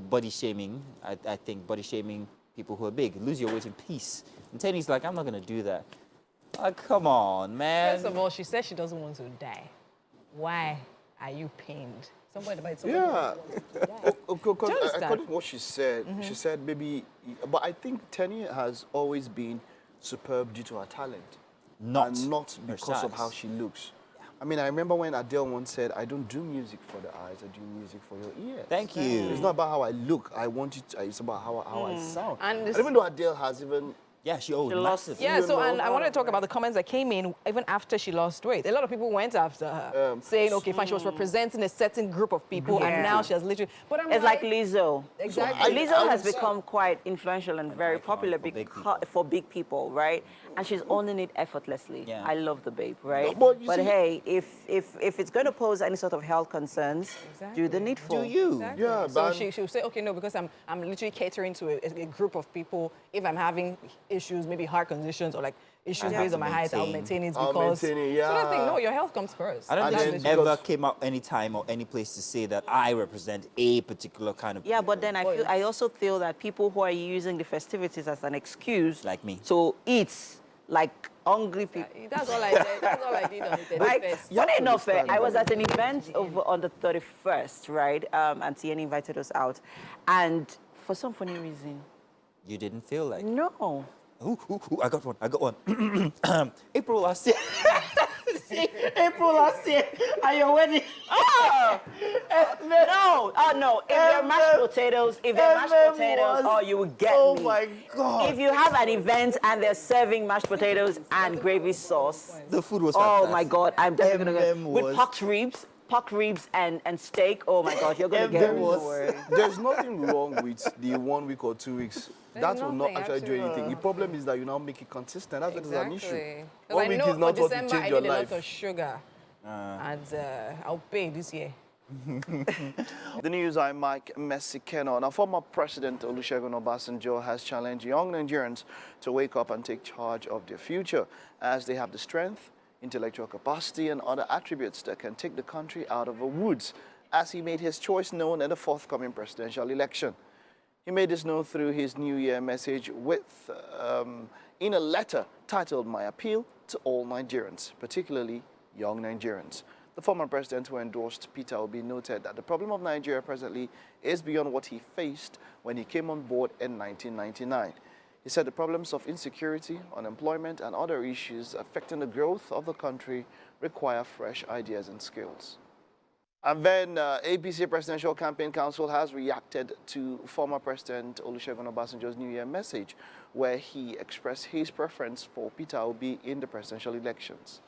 body shaming, I think, body shaming people who are big. Lose your weight in peace. And Tenny's like, I'm not going to do that. Come on, man. First of all, she says she doesn't want to die. Why are you pained? Somebody Yeah. Because According to what she said, she said maybe, but I think Tenny has always been superb due to her talent. Not because of how she looks. I mean, I remember when Adele once said, I don't do music for the eyes, I do music for your ears. Thank you. It's not about how I look, I want it, it's about how I sound. And And even though Adele has even Yeah, she owed She lost- massive. Yeah, so and I wanted to talk about the comments that came in even after she lost weight. A lot of people went after her, saying, okay, fine, she was representing a certain group of people, and Yeah. now she has literally. But I'm It's like Lizzo. Exactly. Lizzo has become quite influential and very popular for big for big people, right? And she's owning it effortlessly. Yeah. I love the babe, right? But you see- hey, if it's going to pose any sort of health concerns, do the needful. Do you? Exactly. Yeah, so but- she'll say, okay, no, because I'm literally catering to a group of people. If I'm having issues, maybe heart conditions or like issues I have based to on my height, I'll maintain it I'll because. maintain it, So that's the thing. yeah. No, your health comes first. I don't And think then she ever because- came out any time or any place to say that I represent a particular kind of Yeah, but people. then I also feel that people who are using the festivities as an excuse Like me. to eat like hungry people. That's all I did. That's all I did on the 31st. Like, funny enough, understand I was that. at an event over on the 31st, right? And Tieni invited us out. And for some funny reason, You didn't feel like. no. Ooh, I got one. I got one. April last year. April last year at your wedding. Oh! No. If they're mashed potatoes, oh, you will get Oh me. my God. If you have an event and they're serving mashed potatoes and gravy sauce, The food was oh fantastic. my God, I'm definitely gonna MM with was- pork ribs and steak. Oh my God, you're gonna get There me. was, Don't worry. there's nothing wrong with the 1 week or 2 weeks. There's That will not nothing, actually do anything. absolutely. The problem is that you now make it consistent. That's what is an issue. Exactly. 1 Because I week know is for not what will December I change your need a lot life. of sugar, and I'll pay this year. The news, I'm Mike Messikeno. Now, former President Olusegun Obasanjo has challenged young Nigerians to wake up and take charge of their future, as they have the strength, intellectual capacity, and other attributes that can take the country out of the woods, as he made his choice known in the forthcoming presidential election. He made this known through his New Year message in a letter titled My Appeal to All Nigerians, particularly young Nigerians. The former president who endorsed Peter Obi noted that the problem of Nigeria presently is beyond what he faced when he came on board in 1999. He said the problems of insecurity, unemployment, and other issues affecting the growth of the country require fresh ideas and skills. And then APC Presidential Campaign Council has reacted to former President Olusegun Obasanjo's New Year message, where he expressed his preference for Peter Obi in the presidential elections.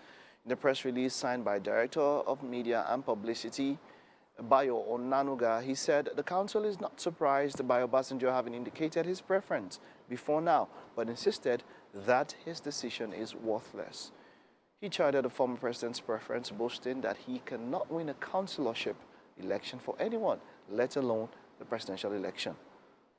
In the press release signed by Director of Media and Publicity, Bayo Onanuga, he said the council is not surprised by Obasanjo having indicated his preference before now, but insisted that his decision is worthless. He chided the former president's preference, boasting that he cannot win a councillorship election for anyone, let alone the presidential election.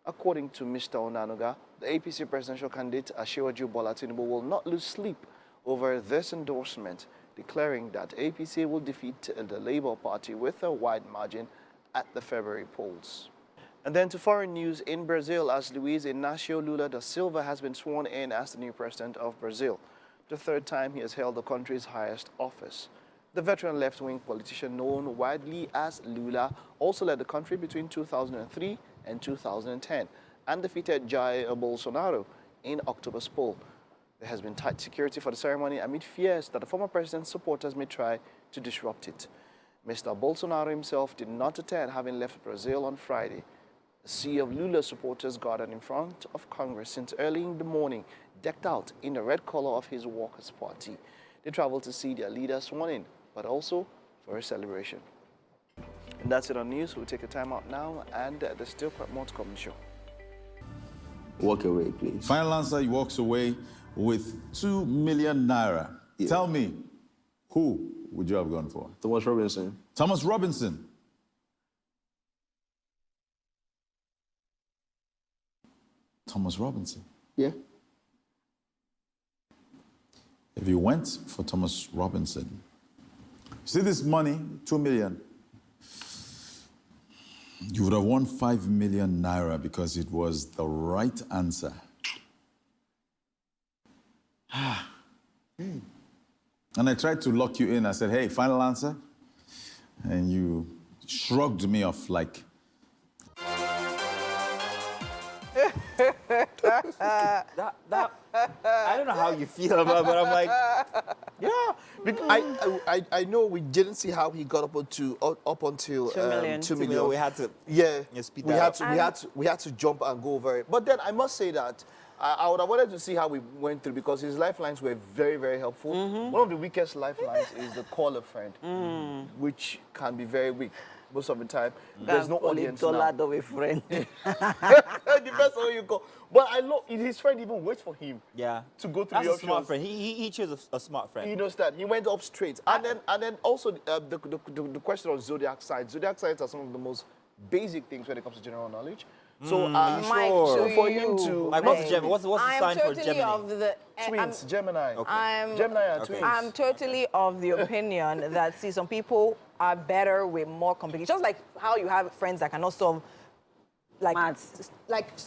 According to Mr. Onanuga, the APC presidential candidate Asiwaju Bola Tinubu will not lose sleep over this endorsement, declaring that APC will defeat the Labour Party with a wide margin at the February polls. And then to foreign news in Brazil, as Luiz Inácio Lula da Silva has been sworn in as the new president of Brazil, the third time he has held the country's highest office. The veteran left-wing politician known widely as Lula also led the country between 2003 and 2010 and defeated Jair Bolsonaro in October's poll. There has been tight security for the ceremony amid fears that the former president's supporters may try to disrupt it. Mr. Bolsonaro himself did not attend, having left Brazil on Friday. A sea of Lula supporters gathered in front of Congress since early in the morning, decked out in the red color of his Workers' Party. They traveled to see their leader sworn in, but also for a celebration. And that's it on news. We'll take a time out now, and there's still quite more to come on the show. Walk away, please. Final answer, he walks away with 2 million naira. Yeah. Tell me, who would you have gone for? Thomas Robinson. Thomas Robinson. Thomas Robinson. Yeah. If you went for Thomas Robinson, see this money, 2 million, you would have won 5 million naira because it was the right answer. And I tried to lock you in. I said, hey, final answer. And you shrugged me off like, I don't know how you feel about it, but I'm like, Yeah, because I know we didn't see how he got up until 2 million. 2 you know, million. we had to. Yeah, Yeah, speed we that had up. to we had to jump and go over it. But then I must say that I would have wanted to see how we went through because his lifelines were very, very helpful. One of the weakest lifelines is the call a friend, which can be very weak most of the time. There's no audience now. Dollar of a friend. Depends on who you call. But I love his friend even waits for him. Yeah. To go through That's the a smart options. friend. He chose a smart friend. You understand? He went up straight. And then also the question of zodiac signs. Zodiac signs are some of the most basic things when it comes to general knowledge. So, Mike, so to for him you, to Like, what's the Gemini? What's the I'm sign for totally Gemini? of the twins, Gemini. I'm Gemini are Okay. twins. I'm totally of the opinion that see some people are better with more complicated. Just like how you have friends that cannot solve like Maths.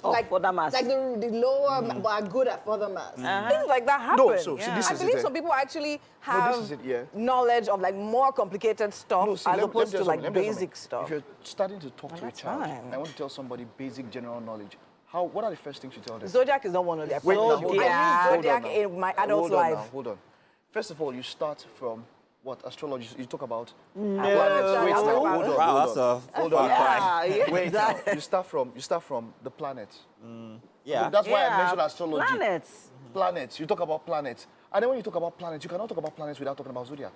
further further maths. like the lower but are good at further maths. Things like that happen. No, so this I is believe it. some people actually No, have this is it, yeah. knowledge of like more complicated stuff No, see, as let me opposed tell to you like something, let me tell you basic something. stuff. If you're starting to talk to a that's child, fine. I want to tell somebody basic general knowledge. What are the first things you tell them? Zodiac is not one of their Wait, now, friends. hold on. I Hold use Zodiac on now. in my adult Hold on life. now, hold on. First of all, you start from what? Astrology. You talk about No. planets. Wait, now, hold on. Wow, hold that's on. a Hold on. Yeah, Wait, now, you start from the planets. Yeah. That's why I Yeah, mentioned astrology. planets. Planets. You talk about planets. And then when you talk about planets, you cannot talk about planets without talking about zodiac.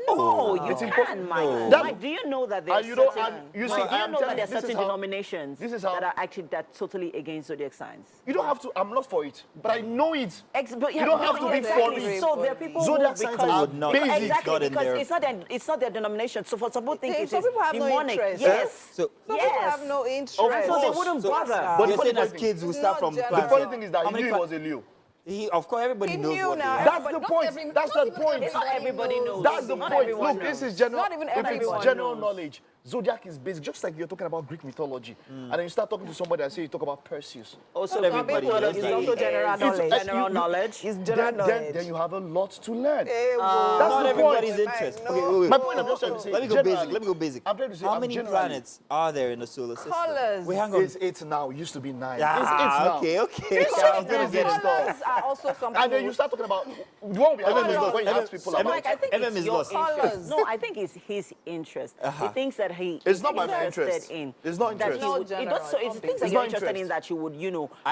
No, you It's can, impossible. Mike. No. Mike, do you know that there are And you don't- certain... and you see, Mike, do you I'm know telling that there are you, this is certain how- denominations this is how- that are actually totally against zodiac signs? You don't have to. I'm not for it, but I know it. But You don't have to be exactly. for it. So there are people Zodiac who, signs because are not- basic. exactly not in because their- it's not their denomination. So for some people think it Some is people have no demonic. interest. Yes. So, Some Yes. people have no interest. Of So they course. wouldn't So- bother. But you're the saying funny as thing- kids we It's start not from general. The planets. funny thing is that How he many knew pla- he was a Leo. Of course, everybody He knows knew what now. they are. That's the Not point. every- That's not the even point. everybody Not everybody knows. That's the Not point. everyone Look, this knows. is general. Not even if everyone it's general knows. knowledge, zodiac is basic. Just like you're talking about Greek mythology, and then you start talking to somebody and say you talk about Perseus. Also, Not everybody people knows it's that. also general It's- knowledge. it's- General you- knowledge. It's general knowledge. Then you have a lot to learn. That's Not the everybody's point. interest. No. Okay, wait. My point I'm just trying to say. Let me go generally- basic. Let me go basic. I'm trying to say. How I'm many generally- planets are there in the solar system? Colours. We hang on. It's 8 now. It used to be 9. Ah, It's 8 now. okay. It's I was just gonna basic get it. stuff. Colours are also something. And then you start talking about the one we MM is have lost. when you ask people about. Mike, I think MM it's is your lost. interest. Colours. No, I think it's his interest. He thinks that he It's is not my interested interest. in. It's not that interest. he would- It's not it does- so general. it's things that It's you're not interested in interest. that you would, I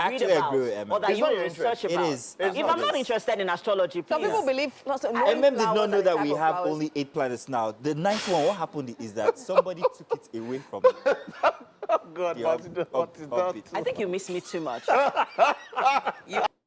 read actually about. agree with Emma. Or that It's you not would your research interest. about. It is. It's If not I'm not this. interested in astrology, Some please. people believe. MM did not know that we have only 8 planets now. The 9th one, what happened is that somebody took it away from it. God, Yeah, what is that? I think you miss me too much.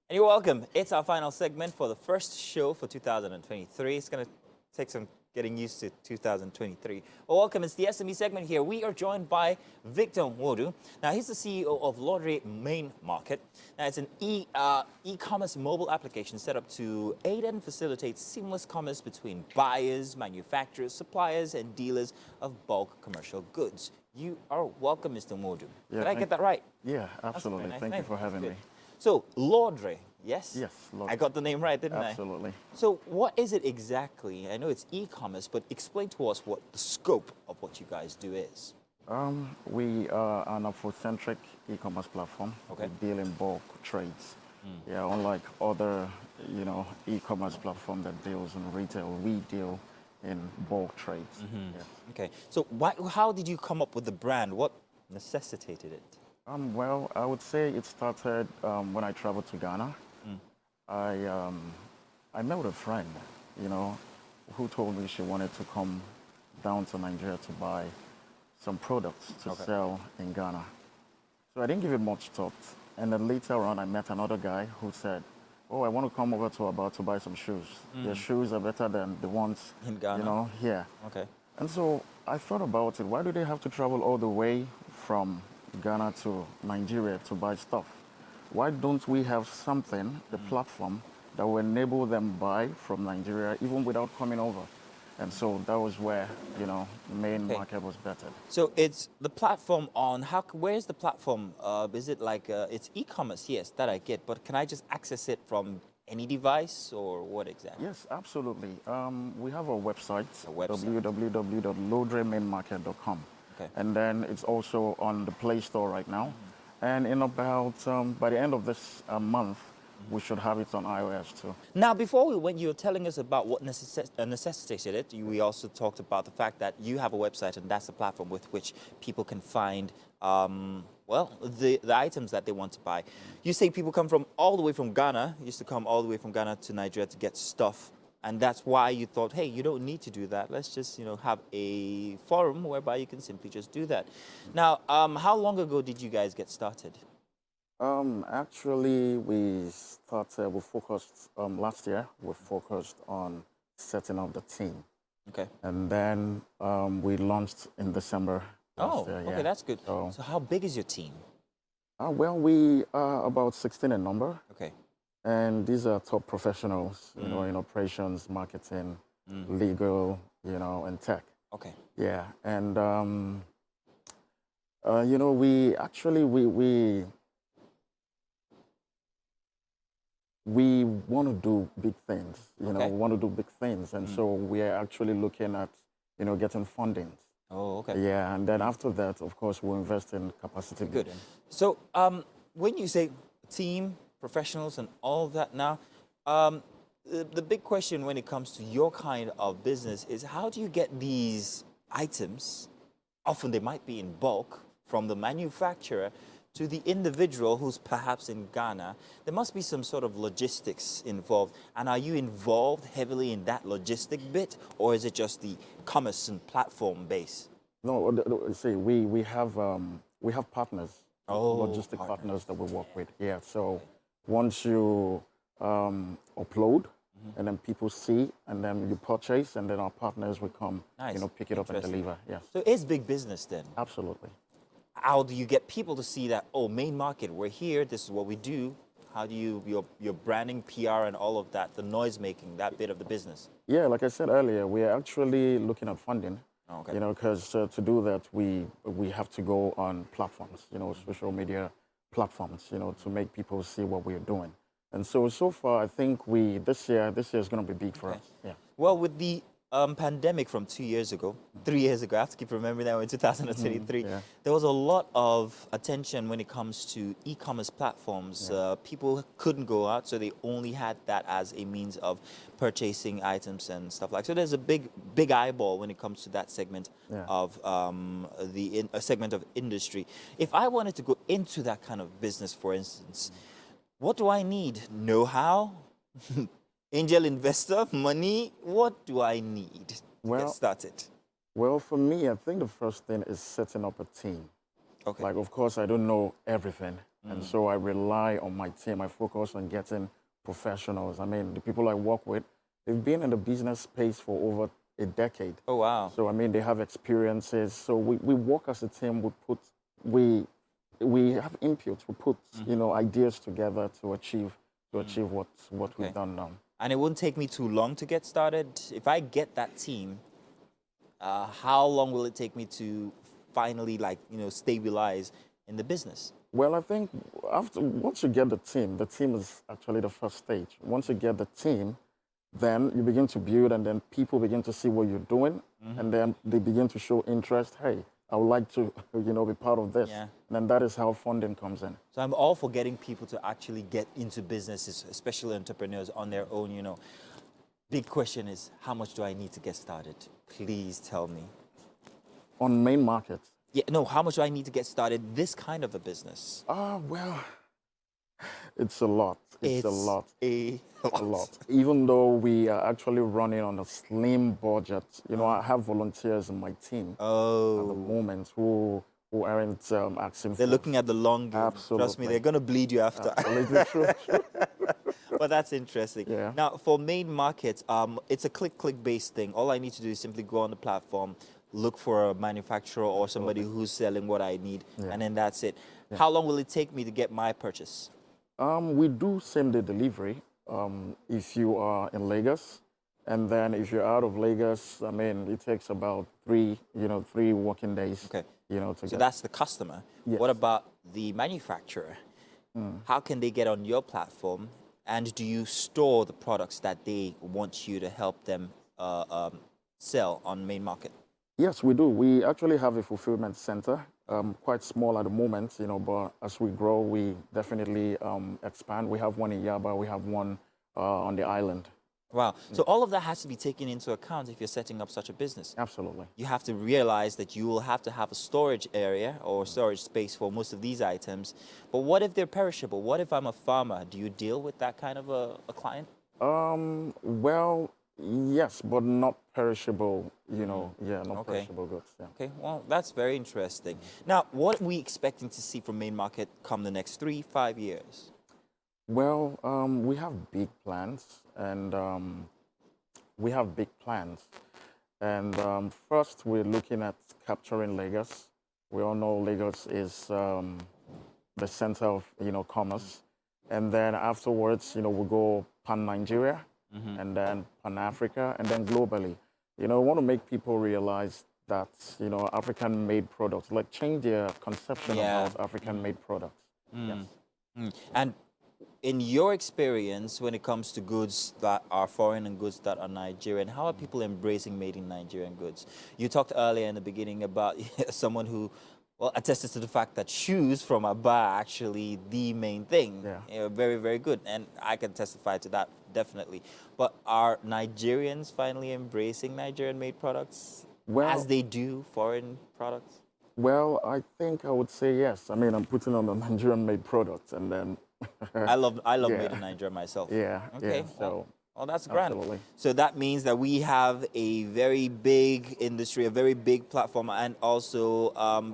And you're welcome. It's our final segment for the first show for 2023. It's going to take some getting used to 2023. Well, welcome. It's the SME segment here. We are joined by Victor Nwodu. Now, he's the CEO of Laundry Main Market. Now, it's an e-commerce mobile application set up to aid and facilitate seamless commerce between buyers, manufacturers, suppliers, and dealers of bulk commercial goods. You are welcome, Mr. Nwodu. Yeah, Did I get that right? Yeah, That's a absolutely. very nice Thank name. you for having Good. me. So, Laundry, yes? Yes, Laundry. I got the name right, didn't I? Absolutely. So what is it exactly? I know it's e-commerce, but explain to us what the scope of what you guys do is. We are an Afrocentric e-commerce platform. Okay. We deal in bulk trades. Yeah, unlike other, e-commerce platform that deals in retail, we deal in bulk trades. Yes. Okay. So how did you come up with the brand? What necessitated it? Well, I would say it started when I traveled to Ghana. I met with a friend, who told me she wanted to come down to Nigeria to buy some products to sell in Ghana. So I didn't give it much thought. And then later on, I met another guy who said, "Oh, I want to come over to buy some shoes. Their shoes are better than the ones In Ghana? here." Okay. And so I thought about it. Why do they have to travel all the way from Ghana to Nigeria to buy stuff? Why don't we have something, the platform, that will enable them buy from Nigeria even without coming over? And so that was where, the main Okay. market was bettered. So it's the platform on where's the platform? Is it like it's e-commerce? Yes, that I get. But can I just access it from any device or what exactly? Yes, absolutely. We have a website, website. www.lodremainmarket.com. Okay. And then it's also on the Play Store right now. And in about, by the end of this month, we should have it on iOS too. Now, before we went, you were telling us about what necessitated it. We also talked about the fact that you have a website, and that's the platform with which people can find, well, the items that they want to buy. You say people come from all the way from Ghana, used to come all the way from Ghana to Nigeria to get stuff, and that's why you thought, hey, you don't need to do that. Let's just, have a forum whereby you can simply just do that. Now, how long ago did you guys get started? Actually, we focused, last year, we focused on setting up the team. Okay. And then we launched in December last year. Okay, that's good. So how big is your team? Well, we are about 16 in number. Okay. And these are top professionals, in operations, marketing, legal, and tech. Okay. Yeah. And, we actually, we want to do big things, we want to do big things. And so we are actually looking at, getting funding. Oh, okay. Yeah, and then after that, of course, we'll invest in capacity Good. building. So when you say team, professionals, and all of that now, the big question when it comes to your kind of business is how do you get these items, often they might be in bulk, from the manufacturer to the individual who's perhaps in Ghana? There must be some sort of logistics involved. And are you involved heavily in that logistic bit, or is it just the commerce and platform base? No, see, we have partners, logistic partners that we work with. Yeah, so once you upload, and then people see, and then you purchase, and then our partners will come, pick it up and deliver. Yeah. So it's big business then? Absolutely. How do you get people to see that, oh, main market, we're here, this is what we do? How do you, your branding, PR, and all of that, the noise making, that bit of the business? Yeah, like I said earlier, we are actually looking at funding. Okay. Because to do that, we have to go on platforms, social media platforms, to make people see what we're doing. And so far, I think this year is going to be big for us. Yeah. Well, with the pandemic from 2 years ago, 3 years ago, I have to keep remembering that, in 2023, there was a lot of attention when it comes to e-commerce platforms. People couldn't go out, so they only had that as a means of purchasing items and stuff like. So there's a big eyeball when it comes to that segment of a segment of industry. If I wanted to go into that kind of business, for instance, what do I need? Know-how? Angel investor, money, what do I need to get started? Well, for me, I think the first thing is setting up a team. Okay. Like, of course, I don't know everything. And so I rely on my team. I focus on getting professionals. I mean, the people I work with, they've been in the business space for over a decade. Oh, wow. So, I mean, they have experiences. So we work as a team. We have inputs. We put, ideas together to achieve what we've done now. And it won't take me too long to get started. If I get that team, how long will it take me to finally, stabilize in the business? Well, I think once you get the team is actually the first stage. Once you get the team, then you begin to build, and then people begin to see what you're doing, and then they begin to show interest. Hey, I would like to, be part of this. Yeah. And then that is how funding comes in. So I'm all for getting people to actually get into businesses, especially entrepreneurs on their own, Big question is, how much do I need to get started? Please tell me. On main market? Yeah, no, how much do I need to get started this kind of a business? Well, it's a lot. It's a lot. A lot. Even though we are actually running on a slim budget, I have volunteers in my team at the moment who aren't asking for. They're looking at the long game. Absolutely. Trust me, they're going to bleed you after. Absolutely true. But that's interesting. Yeah. Now, for main markets, it's a click-based thing. All I need to do is simply go on the platform, look for a manufacturer or somebody who's selling what I need, and then that's it. Yeah. How long will it take me to get my purchase? We do same-day delivery if you are in Lagos. And then if you're out of Lagos, I mean, it takes about 3 working days. Okay. So that's the customer. Yes. What about the manufacturer? How can they get on your platform? And do you store the products that they want you to help them sell on main market? Yes, we do. We actually have a fulfillment center, quite small at the moment, you know, but as we grow, we definitely expand. We have one in Yaba, we have one on the island. Wow. So all of that has to be taken into account if you're setting up such a business. Absolutely. You have to realize that you will have to have a storage area or storage space for most of these items. But what if they're perishable? What if I'm a farmer? Do you deal with that kind of a client? Well, yes, but not perishable, you know, not Okay. perishable goods. Yeah. Okay, well, that's very interesting. Now, what are we expecting to see from Main Market come the next 3-5 years? Well, we have big plans, and first, we're looking at capturing Lagos. We all know Lagos is the center of, you know, commerce. And then afterwards, you know, we'll go pan-Nigeria, and then pan-Africa, and then globally. You know, we want to make people realize that, you know, African-made products, like change their conception about African-made products. Yes. And in your experience, when it comes to goods that are foreign and goods that are Nigerian, how are people embracing made in Nigerian goods? You talked earlier in the beginning about someone who, well, attested to the fact that shoes from Aba are actually the main thing. Yeah. You know, very, very good. And I can testify to that, definitely. But are Nigerians finally embracing Nigerian-made products as they do foreign products? Well, I think I would say yes. I mean, I'm putting on a Nigerian-made product, and then... I love made in Nigeria myself. Yeah, okay. yeah, so... Well, that's grand. Absolutely. So that means that we have a very big industry, a very big platform, and also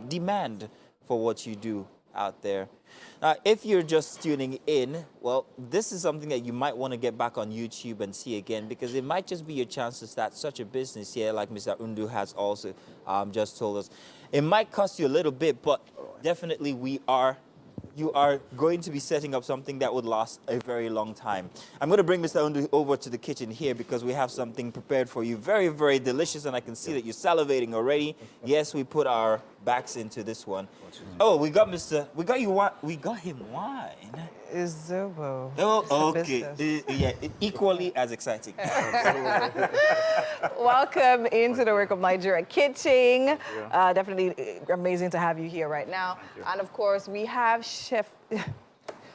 demand for what you do out there. If you're just tuning in, well, this is something that you might want to get back on YouTube and see again, because it might just be your chance to start such a business here, like Mr. Undu has also just told us. It might cost you a little bit, but definitely you are going to be setting up something that would last a very long time. I'm going to bring Mr. Undu over to the kitchen here because we have something prepared for you. Very, very delicious, and I can see that you're salivating already. Yes, we put our backs into this one. Oh, we got him wine. Is Zobo. Oh, okay. Yeah, equally as exciting. Welcome into the Work of Nigeria kitchen. Definitely amazing to have you here right now. And of course, we have Chef...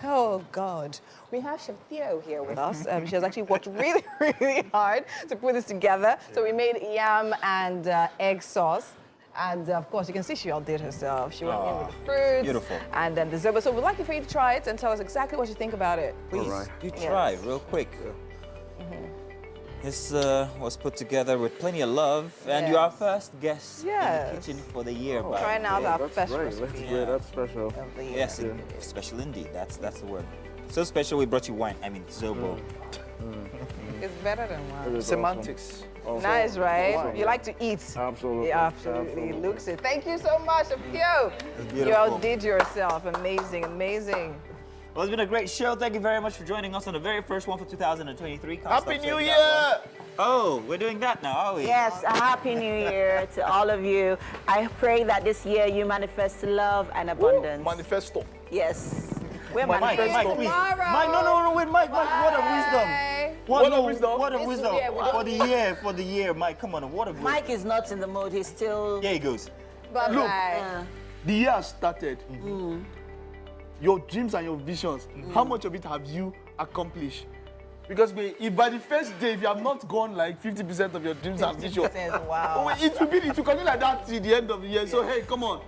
Oh, God. We have Chef Theo here with us. She has actually worked really, really hard to put this together. So we made yam and egg sauce. And of course, you can see she outdid herself. She went in with the fruits. Beautiful. And then the zobo. So we'd like for you to try it and tell us exactly what you think about it. Please, do try real quick. This was put together with plenty of love, and you are our first guest in the kitchen for the year. Trying out our special recipe. That's special. Yes, special indeed. That's the word. So special, we brought you wine. I mean, zobo. It's better than wine. Semantics. Awesome. Nice, right? Awesome. You like to eat. Absolutely. Yeah, absolutely. Looks it. Thank you so much, Theo. You outdid yourself. Amazing, amazing. Well, it's been a great show. Thank you very much for joining us on the very first one for 2023. Happy New Year! Oh, we're doing that now, are we? Yes, a Happy New Year to all of you. I pray that this year you manifest love and abundance. Manifesto. Yes. We're Mike, manifesting. please. Mike, no, wait, Mike, what a wisdom. What a wisdom. For the year, Mike, come on, what a wisdom. Mike is not in the mood. He's still... There he goes. Bye-bye. The year has started. Your dreams and your visions, how much of it have you accomplished? Because if by the first day, if you have not gone like 50% of your dreams and visions, wow. it will continue like that till the end of the year. So hey, come on.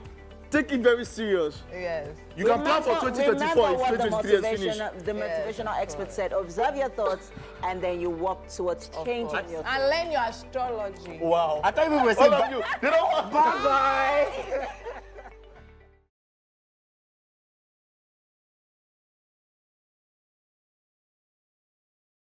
Take it very serious. Yes. You can plan for 2024 if 2023 is finished. The motivational expert said, observe your thoughts and then you walk towards changing your thoughts. And learn your astrology. Wow. I thought we were saying all of you. You know what? Bye-bye.